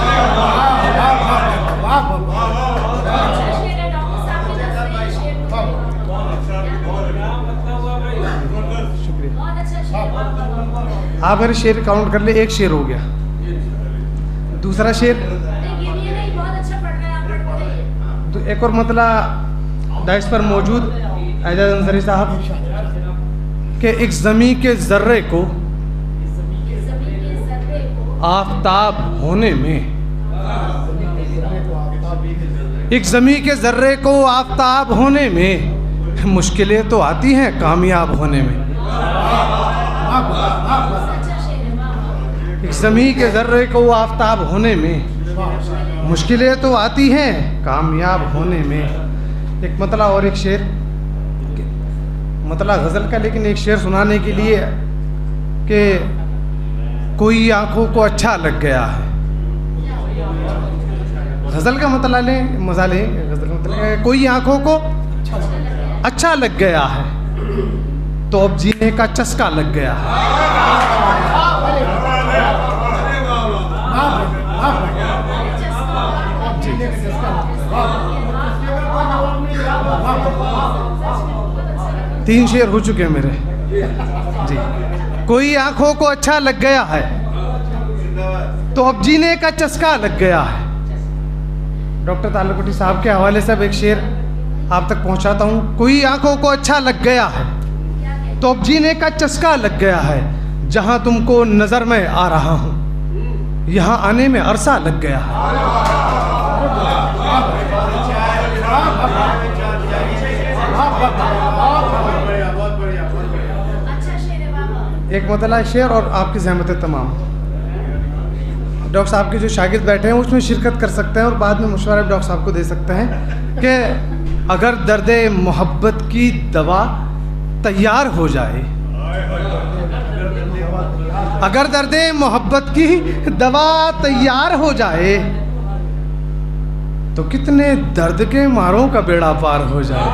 आप मेरे शेर काउंट कर ले, 1 शेर हो गया। दूसरा शेर, एक और मतलब डाइस पर मौजूद एजाज अंसारी साहब के एक ज़मी के ज़र्रे को आफ़ताब होने में, एक ज़मी के ज़र्रे को आफ़ताब होने में मुश्किलें तो आती हैं कामयाब होने में। एक ज़मी के ज़र्रे को आफ़ताब होने में मुश्किलें तो आती हैं कामयाब होने में। एक मतलब और एक शेर, मतलब गज़ल का, लेकिन एक शेर सुनाने के लिए कि कोई आँखों को अच्छा लग गया है। गज़ल का मतलब लें, मज़ा लें, गज़ल का मतलब कोई आँखों को अच्छा लग गया है तो अब जीने का चस्का लग गया है। 3 शेर हो चुके हैं मेरे जी। कोई आंखों को अच्छा लग गया है तो अब जीने का चस्का लग गया है। डॉक्टर तालुकोटी साहब के हवाले से अब एक शेर आप तक पहुंचाता हूं। कोई आंखों को अच्छा लग गया है तो अब जीने का चस्का लग गया है, जहां तुमको नज़र में आ रहा हूं यहां आने में अरसा लग गया है। एक मतलब शेर और आपकी ज़हमत तमाम। डॉक्टर साहब के जो शागिर्द बैठे हैं उसमें शिरकत कर सकते हैं और बाद में मशवरा डॉक्टर साहब को दे सकते हैं कि अगर दर्द मोहब्बत की दवा तैयार हो जाए, अगर दर्द मोहब्बत की दवा तैयार हो जाए तो कितने दर्द के मारों का बेड़ा पार हो जाए।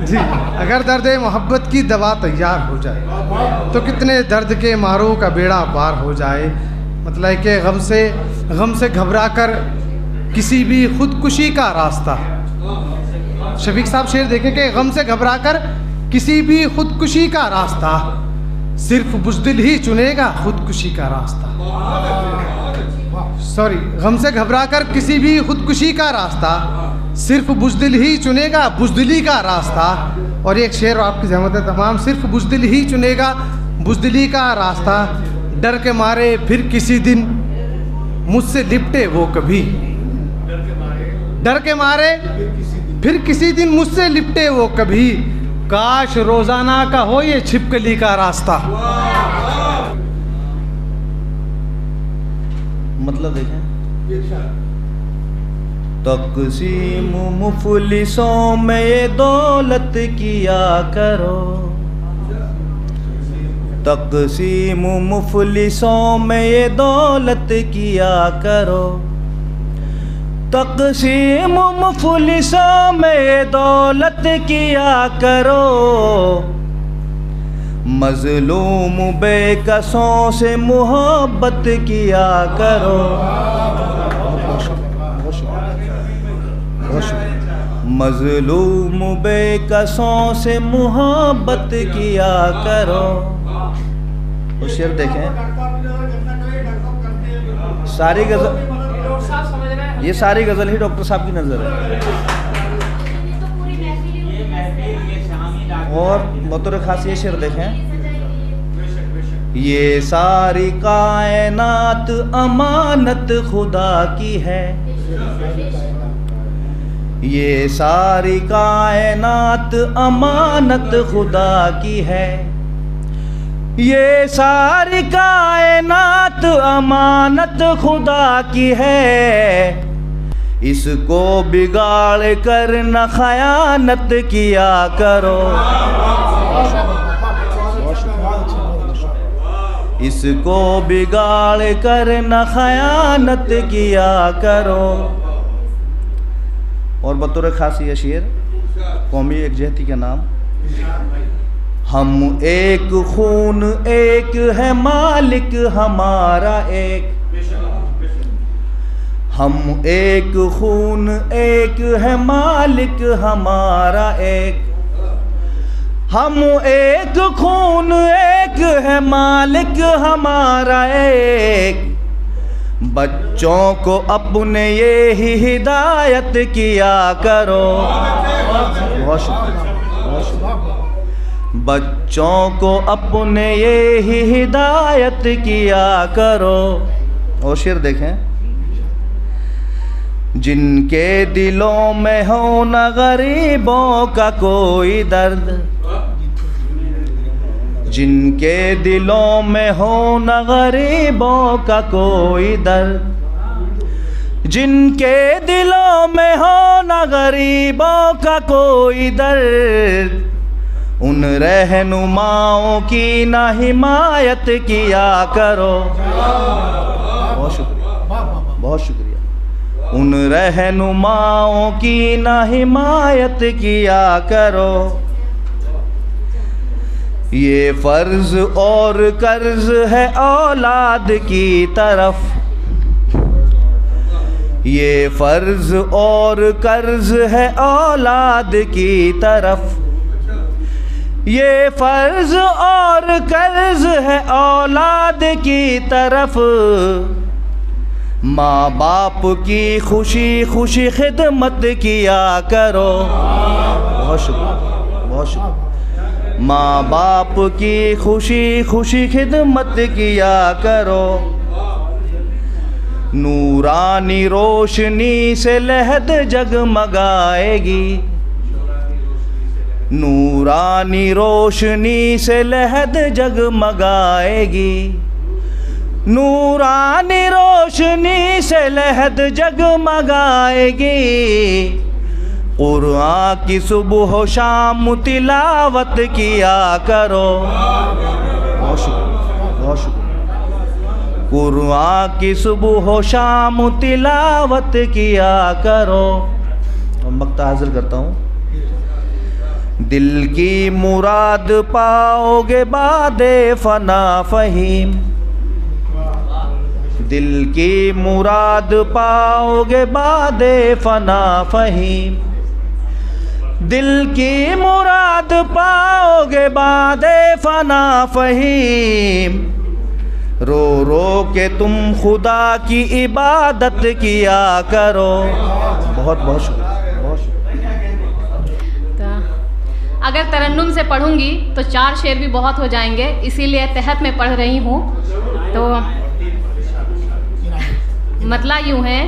जी, अगर दर्द मोहब्बत की दवा तैयार हो जाए तो कितने दर्द के मारों का बेड़ा पार हो जाए। मतलब है कि गम से घबरा कर किसी भी खुदकुशी का रास्ता। शफीक साहब शेर देखें कि गम से घबरा कर किसी भी खुदकुशी का रास्ता, सिर्फ बुज़दिल ही चुनेगा खुदकुशी का रास्ता। सॉरी, गम से घबरा कर किसी भी खुदकुशी का रास्ता, सिर्फ बुज़दिल ही चुनेगा बुज़दिली का रास्ता। और एक शेर आपकी ज़हमत तमाम, सिर्फ बुज़दिल ही चुनेगा बुज़दिली का रास्ता। डर के मारे फिर किसी दिन मुझसे लिपटे वो कभी, डर के मारे फिर किसी दिन मुझसे लिपटे वो कभी। काश रोज़ाना का हो ये छिपकली का रास्ता। मतलब देखें, तक़सीम मुफलिसों में ये दौलत किया करो, तक़सीम मुफलिसों में ये दौलत किया करो। तक़सीम मुफलिसों में दौलत किया करो, मज़लूम बेकसों से मोहब्बत किया करो। मज़लूम बेकसों से मोहब्बत किया करो। वो शेर देखें, सारी गज़ल, ये सारी गज़ल ही डॉक्टर साहब की नज़र है। और बतौर खास ये शेर देखें, ये सारी कायनात अमानत खुदा की है, ये सारी कायनात अमानत खुदा की है, ये सारी कायनात अमानत खुदा की है, इसको बिगाड़ कर न खयानत किया करो, इसको बिगाड़ कर न खयानत किया करो। और बतौर खास ये शेर कौमी यकजहती का नाम, हम एक खून एक है मालिक हमारा एक, हम एक खून एक है मालिक हमारा एक, हम एक खून एक है मालिक हमारा एक, बच्चों को अपने ये ही हिदायत किया करो। बहुत शुक्रिया, बहुत शुक्रिया। बच्चों को अपने ये ही हिदायत किया करो। और शेर देखें, जिनके दिलों में हो न गरीबों का कोई दर्द, जिनके दिलों में हो न गरीबों का कोई दर्द, जिनके दिलों में हो न गरीबों का कोई दर्द, उन रहनुमाओं की ना हिमायत किया करो। बहुत शुक्रिया, बहुत शुक्रिया। उन रहनुमाओं की ना हिमायत किया करो। ये फ़र्ज़ और कर्ज़ है औलाद की तरफ, ये फ़र्ज़ और कर्ज़ है औलाद की तरफ, ये फ़र्ज़ और कर्ज़ है औलाद की तरफ, माँ बाप की खुशी खुशी खिदमत किया करो। बहुत शुक्रिया, बहुत शुक्रिया। माँ बाप की खुशी खुशी खिदमत किया करो। नूरानी रोशनी से लहद जगमगाएगी, नूरानी रोशनी से लहद जगमगाएगी, नूरानी रोशनी से लहद जगमगाएगी। क़ुरआन की सुबह शाम तिलावत किया करो। बहुत शुक्रिया, बहुत शुक्रिया। क़ुरआन की सुबह शाम तिलावत किया करो। मक्ता हाजिर करता हूँ। दिल की मुराद पाओगे बादे फना फ़हीम, दिल की मुराद पाओगे बादे फना फ़हीम, दिल की मुराद पाओगे बादे फना फ़हीम। रो रो के तुम खुदा की इबादत किया करो। बहुत बहुत शुक्रिया, बहुत शुक्रिया। अगर तरन्नुम से पढ़ूंगी तो 4 शेर भी बहुत हो जाएंगे, इसीलिए तहत में पढ़ रही हूँ। तो मतला यूँ है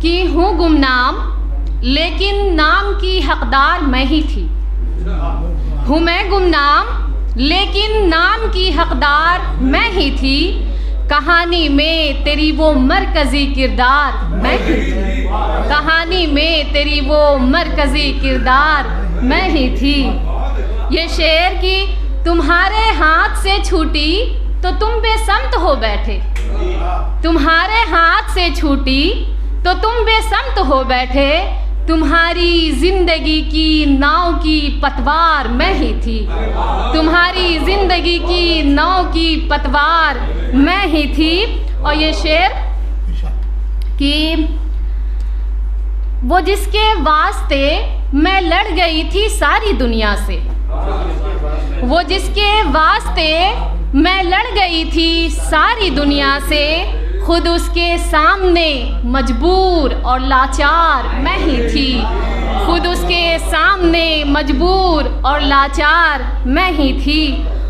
कि हूँ गुमनाम लेकिन नाम की हकदार मैं ही थी, हूँ मैं गुमनाम लेकिन नाम की हकदार मैं ही थी। कहानी में तेरी वो मरकज़ी किरदार मैं ही थी, कहानी में तेरी वो मरकज़ी किरदार मैं ही थी। ये शेर की तुम्हारे हाथ से छूटी तो तुम बेसमत हो बैठे, तुम्हारे हाथ से छूटी तो तुम बेसमत हो बैठे, तुम्हारी जिंदगी की नाव की पतवार मैं ही थी, तुम्हारी जिंदगी की नाव की पतवार मैं ही थी। और ये शेर कि वो जिसके वास्ते मैं लड़ गई थी सारी दुनिया से, वो जिसके वास्ते मैं लड़ गई थी सारी दुनिया से, खुद उसके सामने मजबूर और लाचार मैं ही थी, खुद उसके सामने मजबूर और लाचार मैं ही थी।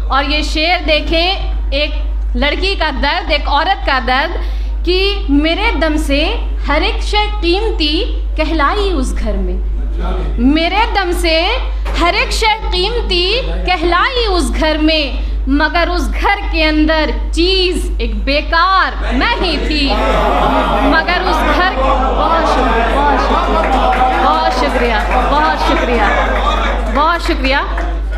और ये शेर देखें, एक लड़की का दर्द, एक औरत का दर्द कि मेरे दम से हर एक शय कीमती कहलाई उस घर में, मेरे दम से हर एक शय कीमती कहलाई उस घर में, मगर उस घर के अंदर चीज़ एक बेकार मैं ही थी, मगर उस घर बहुत शुक्रिया, बहुत शुक्रिया, बहुत शुक्रिया।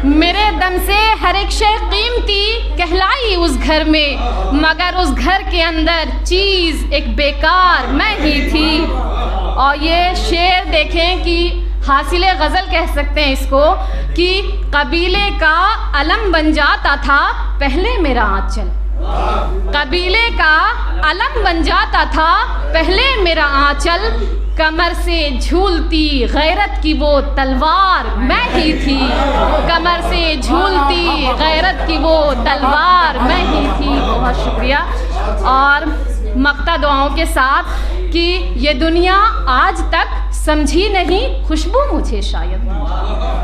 मेरे दम से हर एक शय कीमती कहलाई उस घर में, मगर उस घर के अंदर चीज़ एक बेकार मैं ही थी। और ये शेर देखें कि हासिले गज़ल कह सकते हैं इसको, कि कबीले का अलम बन जाता था पहले मेरा आंचल, कबीले का अलम बन जाता था पहले मेरा आंचल, कमर से झूलती गैरत की वो तलवार मैं ही थी, कमर से झूलती गैरत की वो तलवार मैं ही थी। बहुत शुक्रिया। और मक्ता दुआओं के साथ कि ये दुनिया आज तक समझी नहीं खुशबू मुझे शायद,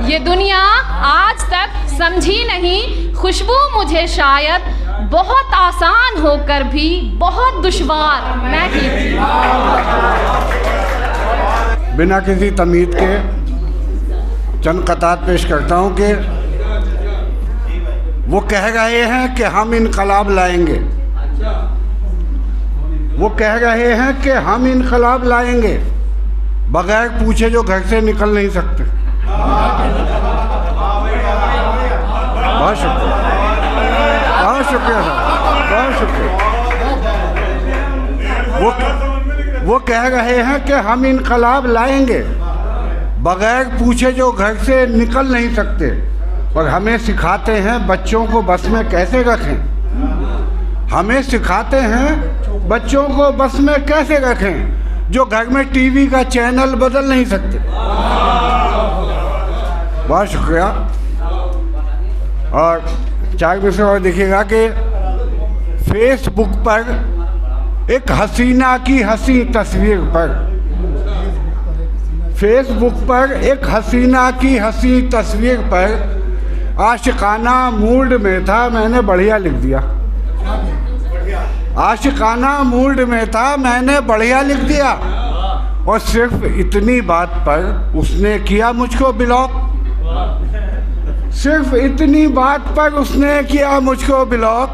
ये दुनिया आज तक समझी नहीं खुशबू मुझे शायद, बहुत आसान होकर भी बहुत दुश्वार मैं ही थी। बिना किसी तमीद के चंद कतार पेश करता हूँ कि वो कह रहे हैं कि हम इनकलाब लाएंगे, वो कह रहे हैं कि हम इनकलाब लाएंगे, बगैर पूछे जो घर से निकल नहीं सकते। बहुत शुक्रिया, बहुत शुक्रिया साहब, बहुत शुक्रिया। वो कह रहे हैं कि हम इनकलाब लाएंगे, बगैर पूछे जो घर से निकल नहीं सकते, और हमें सिखाते हैं बच्चों को बस में कैसे रखें, हमें सिखाते हैं बच्चों को बस में कैसे रखें जो घर में टीवी का चैनल बदल नहीं सकते। बहुत शुक्रिया। और चार में से और देखिएगा कि फेसबुक पर एक हसीना की हसी तस्वीर पर, फेसबुक पर एक हसीना की हसी तस्वीर पर आशिकाना मूड में था, मैंने बढ़िया लिख दिया, आशिकाना मूड में था, मैंने बढ़िया लिख दिया, और सिर्फ इतनी बात पर उसने किया मुझको ब्लॉक, सिर्फ इतनी बात पर उसने किया मुझको ब्लॉक,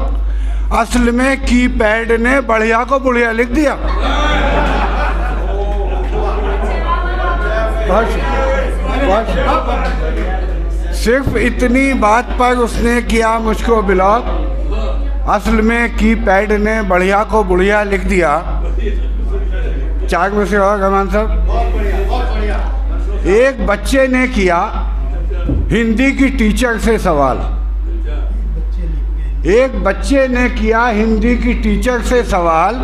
असल में कीपैड ने बढ़िया को बढ़िया लिख दिया। सिर्फ इतनी बात पर उसने किया मुझको ब्लॉक, असल में कीपैड ने बढ़िया को बढ़िया लिख दिया। चार में से और रहमान साहब, एक बच्चे ने किया हिंदी की टीचर से सवाल, एक बच्चे ने किया हिंदी की टीचर से सवाल,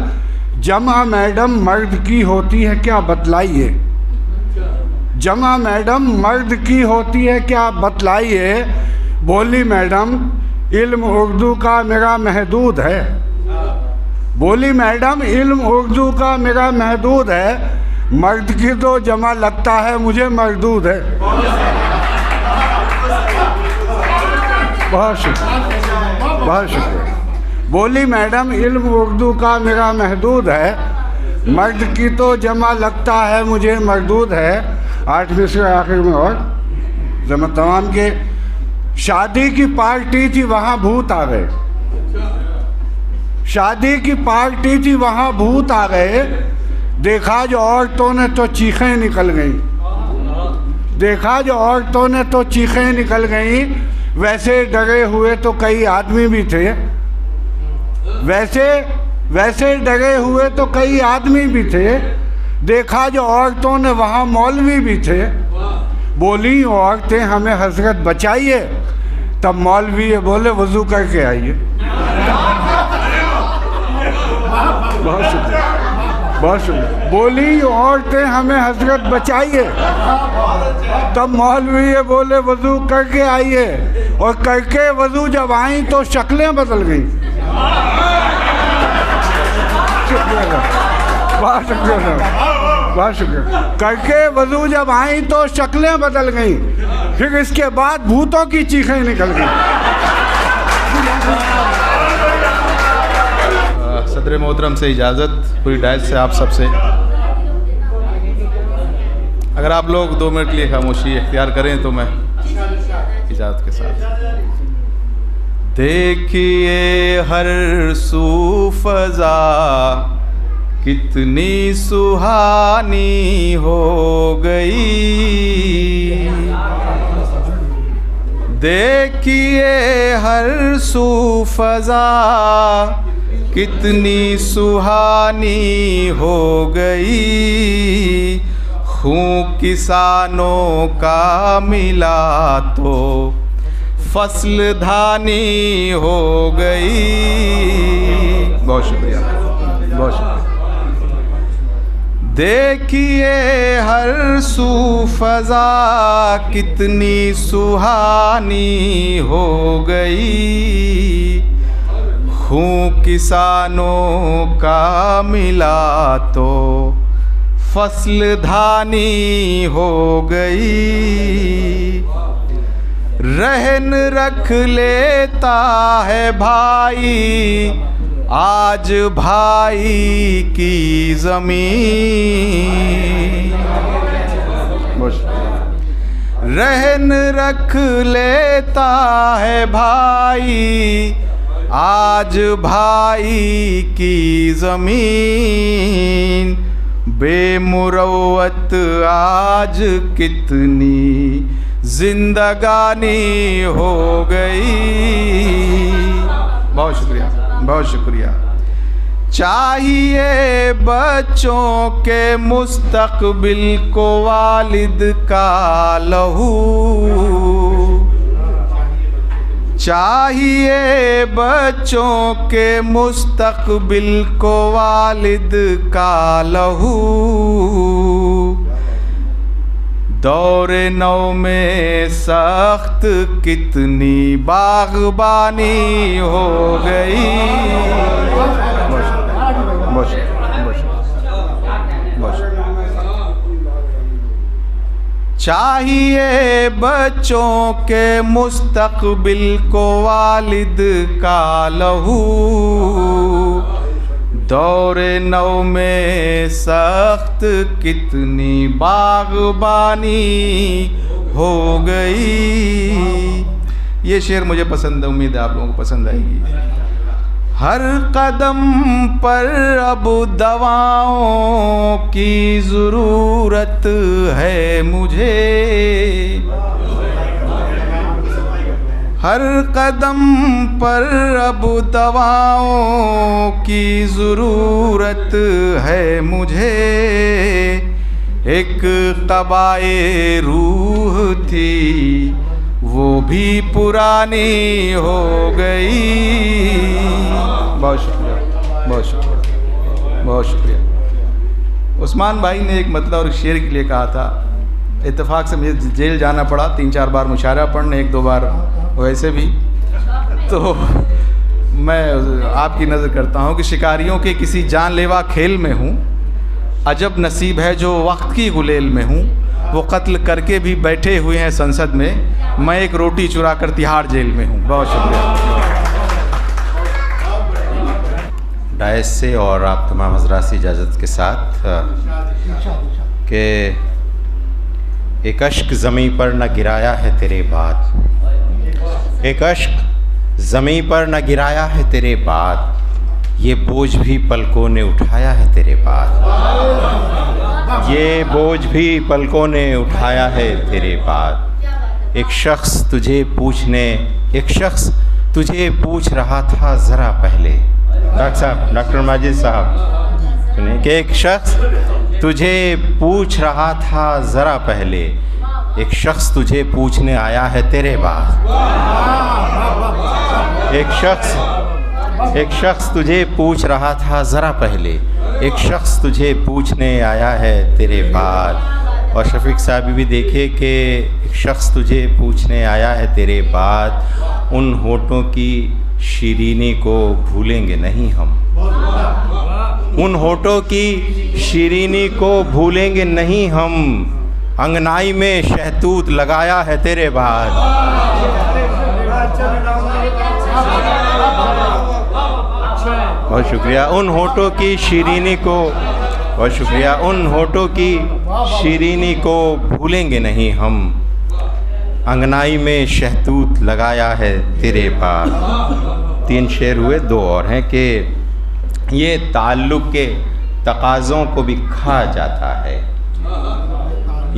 जमा मैडम मर्द की होती है क्या बतलाइए, जमा मैडम मर्द की होती है क्या बतलाइए। बोली मैडम इल्म उर्दू का मेरा महदूद है, बोली मैडम इल्म उर्दू का मेरा महदूद है, मर्द की तो जमा लगता है मुझे मरदूद है। बहुत शुक्रिया, बहुत शुक्रिया। बोली मैडम इल्म उर्दू का मेरा महदूद है, मर्द की तो जमा लगता है मुझे मरदूद है। आठवीं से आखिर में और जमा तमाम के शादी की पार्टी थी वहाँ भूत आ गए, शादी की पार्टी थी वहाँ भूत आ गए, देखा जो औरतों ने तो चीखें निकल गईं, देखा जो औरतों ने तो चीखें निकल गईं, वैसे डरे हुए तो कई आदमी भी थे, वैसे डरे हुए तो कई आदमी भी थे, देखा जो औरतों ने, वहाँ मौलवी भी थे। बोली औरतें हमें हजरत बचाइए। तब मौलवी ये बोले वज़ू करके आइए। बहुत शुक्रिया, बहुत शुक्रिया। बोली औरतें हमें हजरत बचाइए। तब मौलवी ये बोले वज़ू करके आइए। और करके वज़ू जब आई तो शक्लें बदल गई। शुक्रिया, बहुत शुक्रिया, बहुत शुक्रिया। करके वज़ू जब आई तो शक्लें बदल गई। फिर इसके बाद भूतों की चीखें निकल गई। सदर मोहतरम से इजाज़त, पूरी डायस से आप सबसे, अगर आप लोग 2 मिनट के लिए खामोशी इख्तियार करें तो मैं इजाज़त के साथ। देखिए हर सू फ़ज़ा कितनी सुहानी हो गई। देखिए हर सू फ़ज़ा कितनी सुहानी हो गई। खूं किसानों का मिला तो फसल धानी हो गई। बहुत शुक्रिया, बहुत शुक्रिया। देखिए हर सू फ़ज़ा कितनी सुहानी हो गई। खूं किसानों का मिला तो फसल धानी हो गई। रहन रख लेता है भाई आज भाई की ज़मीन। रहन रख लेता है भाई आज भाई की ज़मीन। बेमुरवत आज कितनी जिंदगानी हो गई। बहुत शुक्रिया, बहुत शुक्रिया। चाहिए बच्चों के मुस्तकबिल को वालिद का लहू। चाहिए बच्चों के मुस्तकबिल को वालिद का लहू। दौरे नौ में सख्त कितनी बागबानी हो गई। चाहिए बच्चों के मुस्तकबिल को वालिद का लहू। दौरे नौ में सख्त कितनी बागबानी हो गई। ये शेर मुझे पसंद है, उम्मीद है आप लोगों को पसंद आएगी। हर कदम पर अब दवाओं की ज़रूरत है मुझे। हर कदम पर अब दवाओं की ज़रूरत है मुझे। एक क़बाए रूह थी वो भी पुरानी हो गई। बहुत शुक्रिया, बहुत शुक्रिया, बहुत शुक्रिया। उस्मान भाई ने एक मतलब और शेर के लिए कहा था। इत्तेफाक से मुझे जेल जाना पड़ा 3-4 बार मुशायरा पढ़ने, 1-2 बार वैसे भी। तो मैं आपकी नज़र करता हूँ कि शिकारियों के किसी जानलेवा खेल में हूँ। अजब नसीब है जो वक्त की गुलेल में हूँ। वो कत्ल करके भी बैठे हुए हैं संसद में, मैं एक रोटी चुरा कर तिहाड़ जेल में हूँ। बहुत शुक्रिया। डायस से और आप तमाम हज़रात से इजाज़त के साथ कि एक अश्क ज़मीं पर न गिराया है तेरे बाद। एक अश्क ज़मीं पर न गिराया है तेरे बाद। ये बोझ भी पलकों ने उठाया है तेरे बाद। ये बोझ भी पलकों ने उठाया है तेरे बाद। एक शख्स तुझे पूछ रहा था ज़रा पहले। डॉक्टर साहब, डॉक्टर माजिद साहब सुनिए कि एक शख्स तुझे पूछ रहा था ज़रा पहले, एक शख्स तुझे पूछने आया है तेरे बाद। एक शख्स तुझे पूछ रहा था ज़रा पहले, एक शख्स तुझे पूछने आया है तेरे बाद। और शफीक साहब भी देखे कि एक शख्स तुझे पूछने आया है तेरे बाद, उन होठों की शीरीनी को भूलेंगे नहीं हम, उन होठों की शीरीनी को भूलेंगे नहीं हम, अंगनाई में शहतूत लगाया है तेरे बाद। बहुत शुक्रिया। उन होठों की शीरीनी को, बहुत शुक्रिया, उन होठों की शीरीनी को भूलेंगे नहीं हम, अंगनाई में शहतूत लगाया है तेरे पास। 3 शेर हुए, 2 और हैं कि ये ताल्लुक़ के तकाज़ों को भी खा जाता है,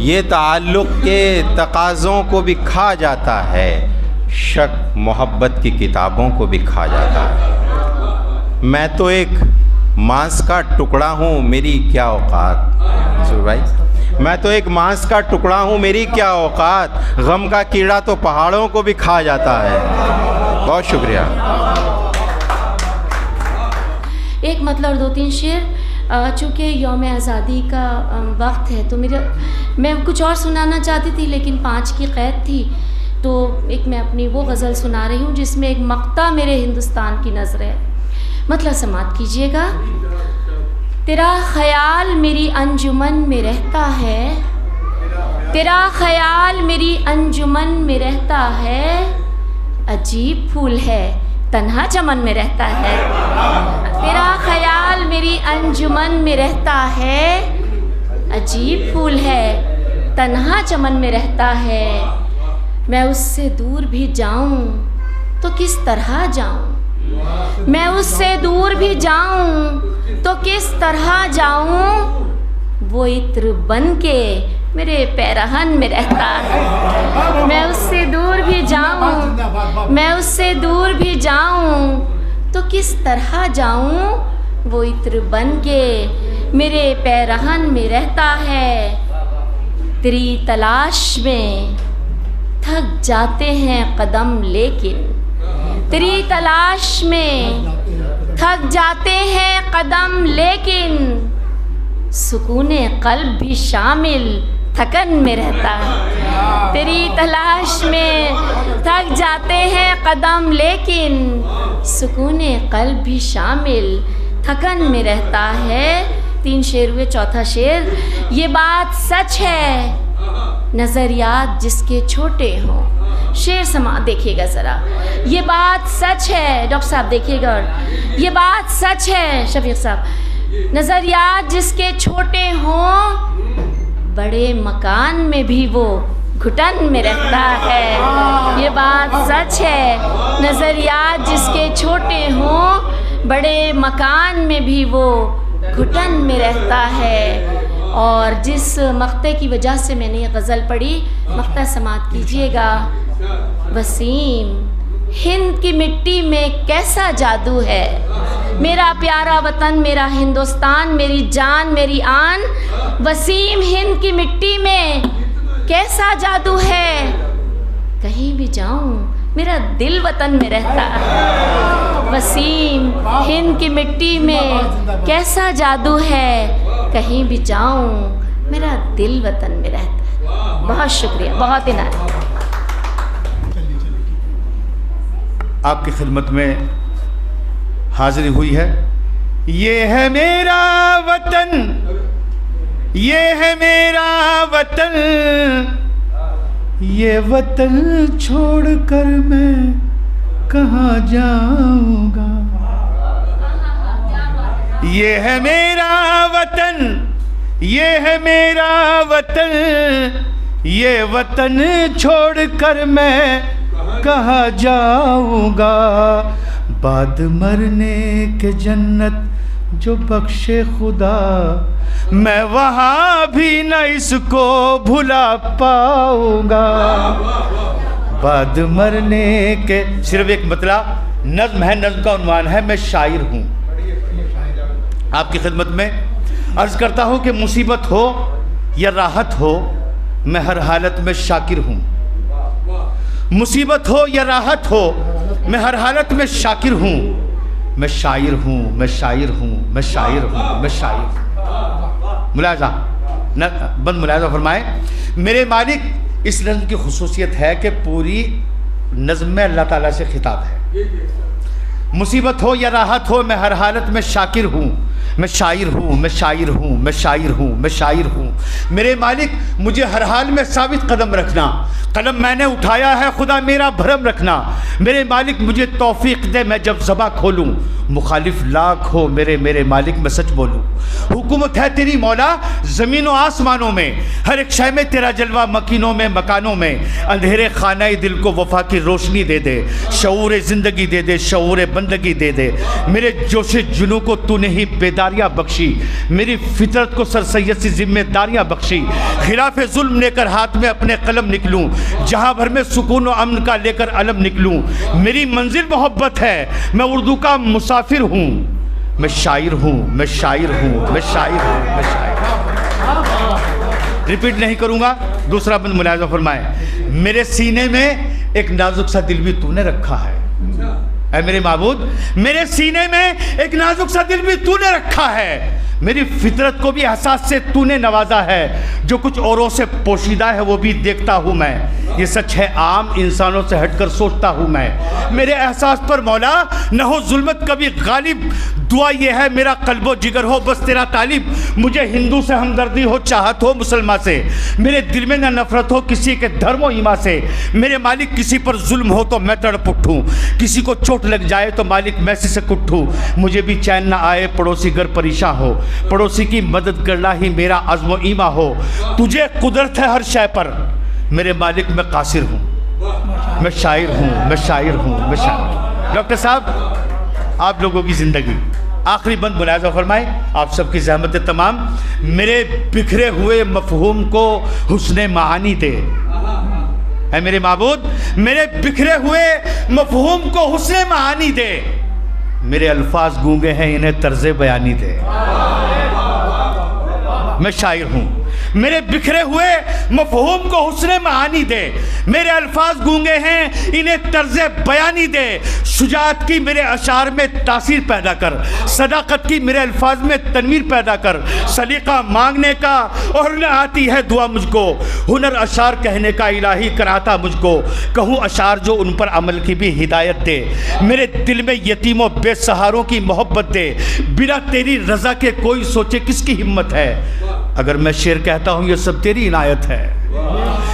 ये ताल्लुक़ के तकाज़ों को भी खा जाता है, शक मोहब्बत की किताबों को भी खा जाता है। मैं तो एक मांस का टुकड़ा हूँ, मेरी क्या औकात। सुर भाई, मैं तो एक मांस का टुकड़ा हूँ, मेरी क्या औकात, गम का कीड़ा तो पहाड़ों को भी खा जाता है। बहुत शुक्रिया। एक मतलब और 2-3 शेर। चूँकि यौम आज़ादी का वक्त है तो मैं कुछ और सुनाना चाहती थी लेकिन 5 की क़ैद थी, तो एक मैं अपनी वो गज़ल सुना रही हूँ जिसमें एक मक्ता मेरे हिंदुस्तान की नज़र है। मतलब समात कीजिएगा। तेरा ख़याल मेरी अंजुमन में रहता है, तेरा ख़याल मेरी अंजुमन में रहता है, अजीब फूल है तन्हा चमन में रहता है। तेरा ख़याल मेरी अंजुमन में रहता है, अजीब फूल है तन्हा चमन में रहता है। मैं उससे दूर भी जाऊं तो किस तरह जाऊं, मैं उससे दूर भी जाऊं तो किस तरह जाऊं, वो इत्र बन के मेरे पैरहन में रहता है। मैं उससे दूर भी जाऊं, मैं उससे दूर भी जाऊं तो किस तरह जाऊं, वो इत्र बन के मेरे पैरहन में रहता है। तेरी तलाश में थक जाते हैं कदम लेकिन, तेरी तलाश में थक जाते हैं कदम लेकिन, सुकूने क़ल्ब भी शामिल थकन में रहता है। तेरी तलाश में थक जाते हैं कदम लेकिन, सुकूने क़ल्ब भी शामिल थकन में रहता है। 3 शेर हुए, 4था शेर। ये बात सच है नज़रियात जिसके छोटे हों, शेर समा देखिएगा ज़रा। ये बात सच है, डॉक्टर साहब देखिएगा, ये बात सच है शफीक साहब, नज़रियात जिसके छोटे हों, बड़े मकान में भी वो घुटन में रहता है। ये बात सच है, नज़रियात जिसके छोटे हों, बड़े मकान में भी वो घुटन में रहता है। और जिस मक्ते की वजह से मैंने ये गज़ल पढ़ी, मक्ता समात कीजिएगा। वसीम, हिंद की मिट्टी में कैसा जादू है, मेरा प्यारा वतन मेरा हिंदुस्तान, मेरी जान मेरी आन। वसीम, हिंद की मिट्टी में कैसा जादू है, कहीं भी जाऊं मेरा दिल वतन में रहता है। वसीम, हिंद की मिट्टी में कैसा जादू है, कहीं भी जाऊं मेरा दिल वतन में रहता है। बहुत शुक्रिया, बहुत इनायत। आपकी खिदमत में हाजिरी हुई है। ये है मेरा वतन, ये है मेरा वतन, ये वतन छोड़कर मैं कहाँ जाऊँगा। ये है मेरा वतन, ये है मेरा वतन, ये वतन छोड़कर मैं कहाँ जाऊँगा। बाद मरने के जन्नत जो बख्शे खुदा, मैं वहाँ भी न इसको भुला पाऊँगा। बाद मरने के, सिर्फ एक मतलब नज़्म है, नज़्म का उन्वान है मैं शायर हूँ। आपकी खिदमत में अर्ज़ करता हूँ कि मुसीबत हो या राहत हो, मैं हर हालत में शाकिर हूँ। मुसीबत हो या राहत हो, मैं हर हालत में शाकिर हूँ। मैं शायर हूँ, मैं शायर हूँ, मैं शायर हूँ, मैं शायर। मुलाजा न बंद मुलाजा फरमाए। मेरे मालिक, इस नज़्म की खुसूसियत है कि पूरी नज़्म में अल्लाह ताला से खिताब है। मुसीबत हो या राहत हो, मैं हर हालत में शाकिर हूँ। मैं शायर हूँ, मैं शायर हूँ, मैं शायर हूँ, मैं शायर हूँ। मेरे मालिक, मुझे हर हाल में साबित कदम रखना। कलम मैंने उठाया है, खुदा मेरा भरम रखना। मेरे मालिक, मुझे तौफीक दे, मैं जब ज़बा खोलूँ, मुखालिफ लाख हो, मेरे मालिक मैं सच बोलूँ। हुकूमत है तेरी मौला ज़मीनों आसमानों में, हर एक शय में तेरा जलवा, मकीनों में मकानों में। अंधेरे खानाए दिल को वफा की रोशनी दे दे, शऊर ज़िंदगी दे दे, शऊर बंदगी दे दे। मेरे जोशे जुनू को तूने ही बेदारियाँ बख्शी, मेरी फितरत को सरसैयद सी जिम्मेदारियाँ बख्शी। खिलाफ जुल्म लेकर हाथ में अपने कलम निकलूँ, जहाँ भर में सुकून व अमन का लेकर अलम निकलूँ। मेरी मंजिल मोहब्बत है, मैं उर्दू का मुसाफिर हूँ। मैं शायर हूँ, मैं शायर हूँ, मैं शायर हूँ, मैं शायर। रिपीट नहीं करूँगा, दूसरा बंद मुलाज़ा फरमाए। मेरे सीने में एक नाजुक सा दिल भी तूने रखा है। ऐ मेरे माबूद, मेरे सीने में एक नाजुक सा दिल भी तूने रखा है। मेरी फितरत को भी एहसास से तूने नवाजा है। जो कुछ औरों से पोशीदा है वो भी देखता हूँ मैं। ये सच है आम इंसानों से हटकर सोचता हूँ मैं। मेरे एहसास पर मौला न हो जुल्मत कभी गालिब। दुआ ये है मेरा कल्बो जिगर हो बस तेरा तालिब। मुझे हिंदू से हमदर्दी हो, चाहत हो मुसलमान से। मेरे दिल में न नफरत हो किसी के धर्म व ईमा से। मेरे मालिक, किसी पर जुल्म हो तो मैं तड़प उठूँ, किसी को चोट लग जाए तो मालिक मैं से कुट्ठूँ। मुझे भी चैन ना आए पड़ोसी घर परेशान हो, पड़ोसी की मदद करना ही मेरा अज़्म व ईमा हो। तुझे कुदरत है हर शय पर, मेरे मालिक मैं कासिर हूँ। मैं शायर हूँ, मैं शायर हूँ, मैं शायर। डॉक्टर साहब, आप लोगों की ज़िंदगी, आखिरी बंद मुलाज़ा फरमाए। आप सबकी ज़हमत तमाम मेरे बिखरे हुए मफ़हूम को हुस्ने मानी दे। है मेरे माबूद, मेरे बिखरे हुए मफ़हूम को हुस्ने मानी दे। मेरे अल्फाज गूंगे हैं, इन्हें तर्ज़े बयानी दे। मैं शायर हूँ, मेरे बिखरे हुए मफ़हूम को हुस्ने मानी दे। मेरे अल्फाज गूंगे हैं, इन्हें तर्ज़े बयानी दे। शुजाअत की मेरे अशार में तासीर पैदा कर, सदाकत की मेरे अल्फाज में तनवीर पैदा कर। सलीका मांगने का और न आती है दुआ मुझको, हुनर अशार कहने का इलाही कराता मुझको। कहूँ अशार जो उन पर अमल की भी हिदायत दे। मेरे दिल में यतीमों बेसहारों की मोहब्बत दे। बिना तेरी रज़ा के कोई सोचे किसकी हिम्मत है। अगर मैं शेर कहता हूँ ये सब तेरी इनायत है।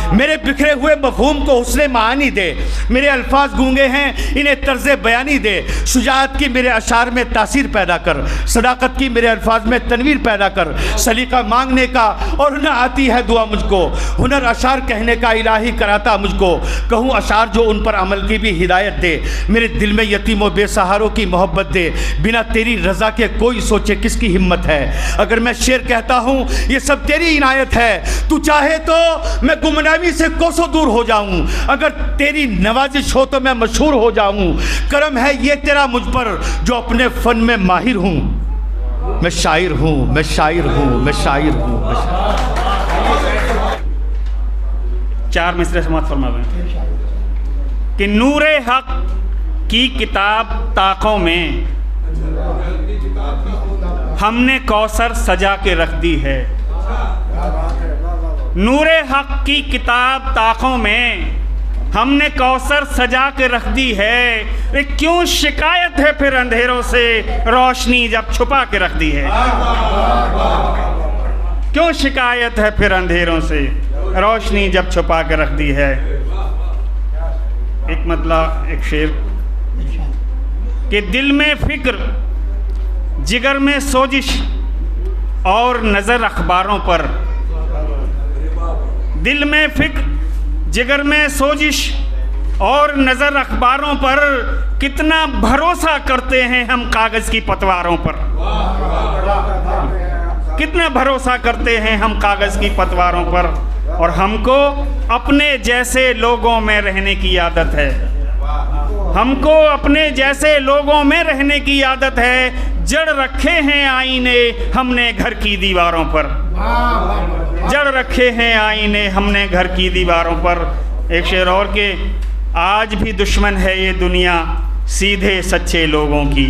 मेरे बिखरे हुए मफ़हूम को हुस्ने मानी दे। मेरे अल्फाज गूंगे हैं, इन्हें तर्ज़े बयानी दे। शुजाअत की मेरे अशार में तासीर पैदा कर, सदाकत की मेरे अल्फाज में तनवीर पैदा कर। सलीका मांगने का और न आती है दुआ मुझको, हुनर अशार कहने का इलाही कराता मुझको। कहूँ अशार जो उन पर अमल की भी हिदायत दे। मेरे दिल में यतीमों बेसहारों की मोहब्बत दे। बिना तेरी रज़ा के कोई सोचे किसकी हिम्मत है। अगर मैं शेर कहता हूँ ये सब तेरी इनायत है। तू चाहे तो मैं गुमनामी से कोसों दूर हो जाऊं, अगर तेरी नवाजिश हो तो मैं मशहूर हो जाऊं। करम है ये तेरा मुझ पर जो अपने फ़न में माहिर हूँ। मैं शायर हूँ, मैं शायर हूँ, मैं शायर हूँ, मैं शायर। चार मिसरे समाप्त फरमावें कि नूरे हक की किताब ताकों में हमने कौसर सजा के रख दी है। नूरे हक की किताब ताकों में हमने कौसर सजा के रख दी है। क्यों शिकायत है फिर अंधेरों से, रोशनी जब छुपा के रख दी है। क्यों शिकायत है फिर अंधेरों से, रोशनी जब छुपा के रख दी है। एक मतलब एक शेर कि दिल में फिक्र, जिगर में सोजिश और नज़र अखबारों पर। दिल में फिक्र, जिगर में सोजिश और नज़र अखबारों पर। कितना भरोसा करते हैं हम कागज़ की पतवारों पर। कितना भरोसा करते हैं हम कागज़ की पतवारों पर। और हमको अपने जैसे लोगों में रहने की आदत है। हमको अपने जैसे लोगों में रहने की आदत है। जड़ रखे हैं आईने हमने घर की दीवारों पर, जड़ रखे हैं आईने हमने घर की दीवारों पर। एक शेर और के, आज भी दुश्मन है ये दुनिया सीधे सच्चे लोगों की,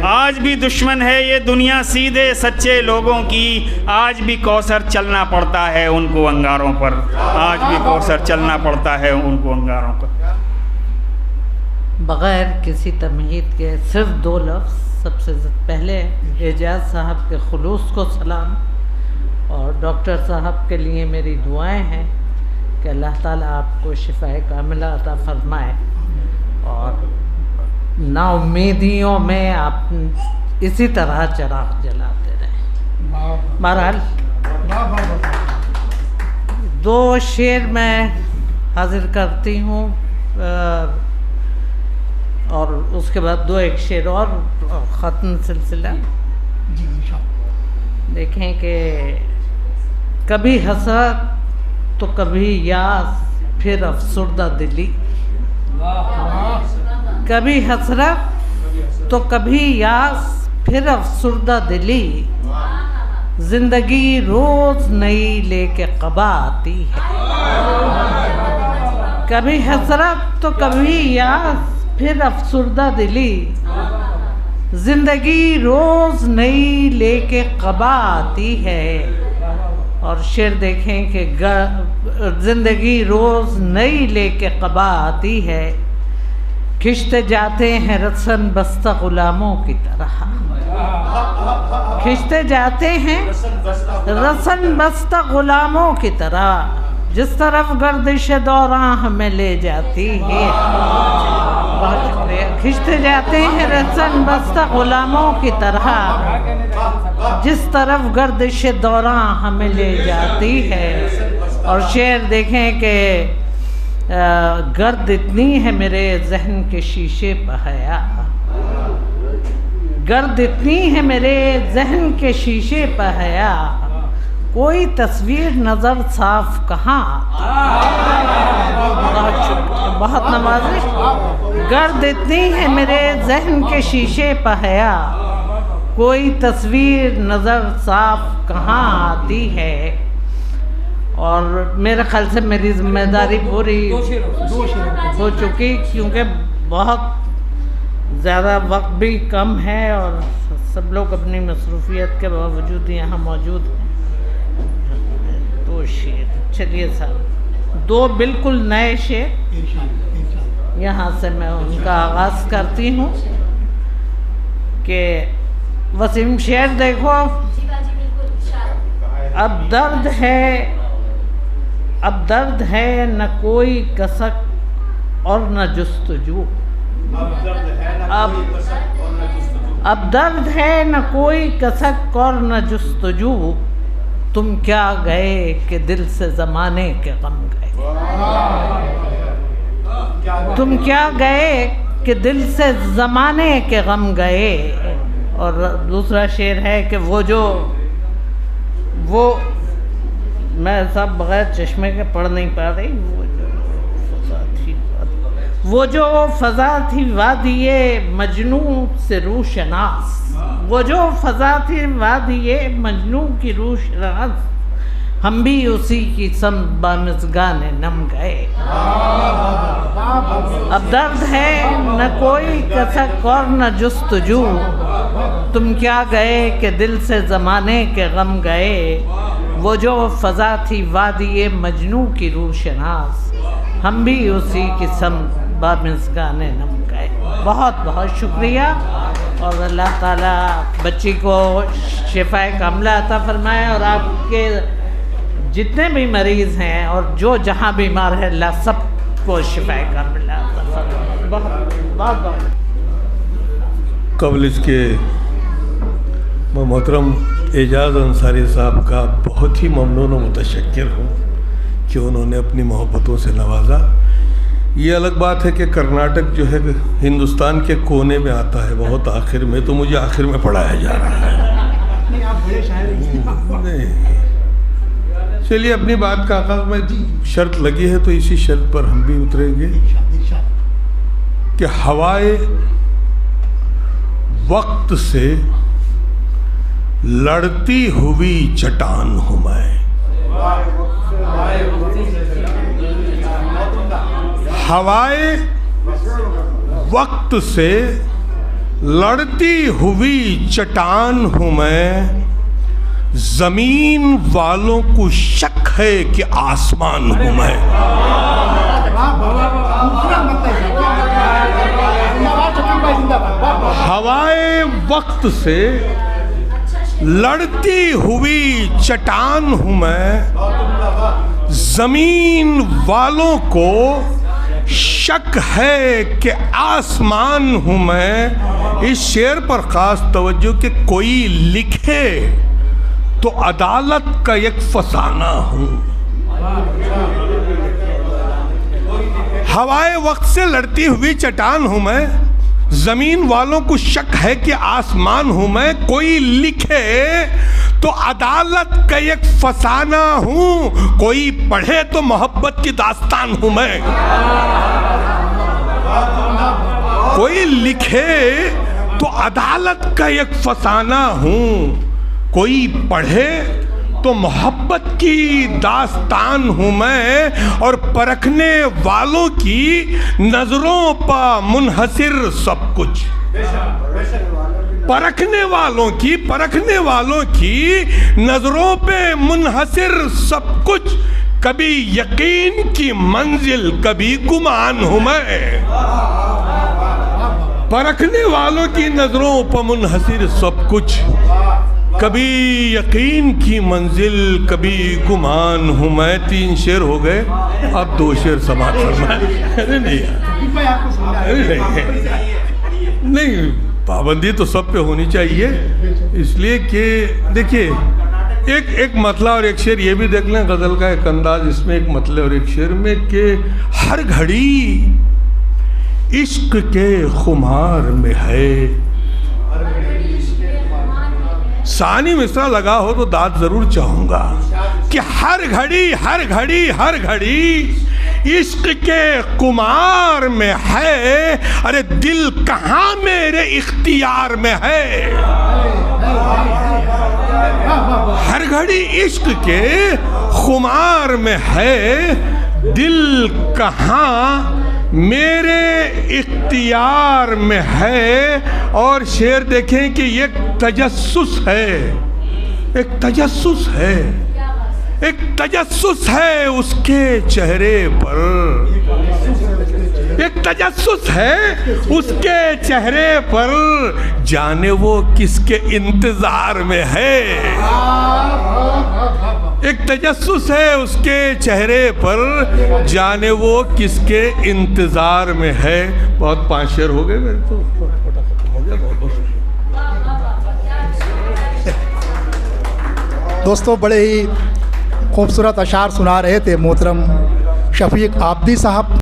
आज भी दुश्मन है ये दुनिया सीधे सच्चे लोगों की। आज भी कौसर चलना पड़ता है उनको अंगारों पर, आज भी कौसर चलना पड़ता है उनको अंगारों पर। बग़ैर किसी तमहीद के सिर्फ 2 लफ्ज़। सबसे पहले एजाज साहब के खुलूस को सलाम, और डॉक्टर साहब के लिए मेरी दुआएं हैं कि अल्लाह ताला आपको शिफ़ाए कामिला अता फरमाए, और नाउम्मीदियों में आप इसी तरह चिराग जलाते रहें। बहरहाल 2 शेर मैं हाजिर करती हूँ, और उसके बाद 2-1 शेर और ख़त्म सिलसिला। देखें कि कभी हसरत तो कभी यास फिर अफसुर्दा दिली, कभी हसरत तो कभी यास फिर अफसुर्दा दिली, ज़िंदगी रोज़ नई लेके क़बा आती है। कभी हसरत तो कभी यास फिर अफसुर्दा दिली, ज़िंदगी रोज़ नई लेके क़बा आती है। और शेर देखें कि ज़िंदगी रोज़ नई लेके क़बा आती है, खिंचते जाते हैं रसन बस्ता ग़ुलामों की तरह, खिंचते जाते हैं रसन बस्ता ग़ुलामों की तरह, जिस तरफ गर्दिश दौरां हमें ले जाती है। बहुत शुक्रिया। खिंचते जाते हैं रसन बस्ता ग़ुलामों की तरह, जिस तरफ गर्दिश दौरां हमें ले जाती है। और शेर देखें कि गर्द इतनी है मेरे जहन के शीशे पर हया, गर्द इतनी है मेरे जहन के शीशे पर हया, कोई तस्वीर नज़र साफ कहाँ। बहुत नवाज़िश। गर्द इतनी है मेरे जहन के शीशे पर हया, कोई तस्वीर नज़र साफ कहाँ आती है। और मेरे ख्याल से मेरी जिम्मेदारी पूरी हो चुकी, क्योंकि बहुत ज़्यादा वक्त भी कम है और सब लोग अपनी मसरूफियत के बावजूद यहाँ मौजूद हैं। 2 शेर, चलिए साहब 2 बिल्कुल नए शेर यहाँ से मैं उनका आगाज़ करती हूँ कि वसीम शेर देखो, अब दर्द है न कोई कसक और न जुस्तजू, अब दर्द है न कोई कसक और न जुस्तजू, तुम क्या गए कि दिल से ज़माने के गम गए, तुम क्या गए कि दिल से ज़माने के गम गए। और दूसरा शेर है कि वो मैं सब बग़ैर चश्मे के पढ़ नहीं पा रही, वो जो फ़ज़ा थी वादिये मजनू से रूशनास, वो जो फ़ज़ा थी वादिये मजनू की रूशनास, हम भी उसी की सम बामिज़गाने नम गए। अब दर्द है न कोई कसक और न जुस्तजू, तुम क्या गए कि दिल से ज़माने के गम गए। वो जो फ़ज़ा थी वादिये मजनू की रूशनास, हम भी उसी की सम बामिज़गाने नम गए। बहुत बहुत शुक्रिया, और अल्लाह ताला बच्ची को शिफ़ाए कामिला अता फरमाए, और आपके जितने भी मरीज़ हैं और जो जहाँ बीमार है अल्लाह सबको शिफ़ाए कामिला अता फरमाए। बहुत बहुत बहुत कबल इसके मैं मोहतरम एजाज़ अंसारी साहब का बहुत ही ममनून और मुतशक्किर हूँ कि उन्होंने अपनी मोहब्बतों से नवाजा। ये अलग बात है कि कर्नाटक जो है हिंदुस्तान के कोने में आता है, बहुत आखिर में, तो मुझे आखिर में पढ़ाया जा रहा है। नहीं, आप बड़े शायर नहीं, चलिए अपनी बात का आगाज़ में शर्त लगी है तो इसी शर्त पर हम भी उतरेंगे कि हवाए वक्त से लड़ती हुई चट्टान हूं मैं। हवाए वक्त से लड़ती हुई चट्टान हूं मैं। जमीन वालों को शक है कि आसमान हूं मैं। हवाए वक्त से लड़ती हुई चट्टान हूं मैं। जमीन वालों को शक है कि आसमान हूं मैं। इस शेर पर खास तवज्जो कि कोई लिखे तो अदालत का एक फसाना हूं। हवाए वक्त से लड़ती हुई चट्टान हूं मैं। जमीन वालों को शक है कि आसमान हूं मैं। कोई लिखे तो अदालत का एक फसाना हूं। कोई पढ़े तो मोहब्बत की दास्तान हूं मैं। कोई लिखे तो अदालत का एक फसाना हूं। कोई पढ़े तो मोहब्बत की दास्तान हूं मैं। और परखने वालों की नजरों पर मुनहसिर सब कुछ। परखने वालों की नजरों पे मुनहसिर सब कुछ। कभी यकीन की मंजिल कभी गुमान हूं मैं। परखने वालों की नजरों पर मुनहसिर सब कुछ। कभी यकीन की मंजिल कभी गुमान हूं मैं। 3 शेर हो गए, अब 2 शेर समाप्त फरमाए। अरे नहीं, पाबंदी तो सब पे होनी चाहिए। इसलिए कि देखिए एक मतला और एक शेर ये भी देख लें। गज़ल का एक अंदाज इसमें, एक मतले और एक शेर में, कि हर घड़ी इश्क के खुमार में है। सानी मिसरा लगा हो तो दाद जरूर चाहूंगा कि हर घड़ी इश्क के कुमार में है। अरे दिल कहाँ मेरे इख्तियार में है। हर घड़ी इश्क के खुमार में है। दिल कहाँ मेरे इख्तियार में है। और शेर देखें कि एक तजस्सुस है उसके चेहरे पर। एक तजस्सुस है उसके चेहरे पर। जाने वो किसके इंतजार में है। एक तजस्सुस है उसके चेहरे पर। जाने वो किसके इंतजार में है। बहुत 5 शेर हो गए मेरे तो खत्म हो गया। बहुत दोस्तों, बड़े ही खूबसूरत अशार सुना रहे थे मोहतरम शफीक आबदी साहब।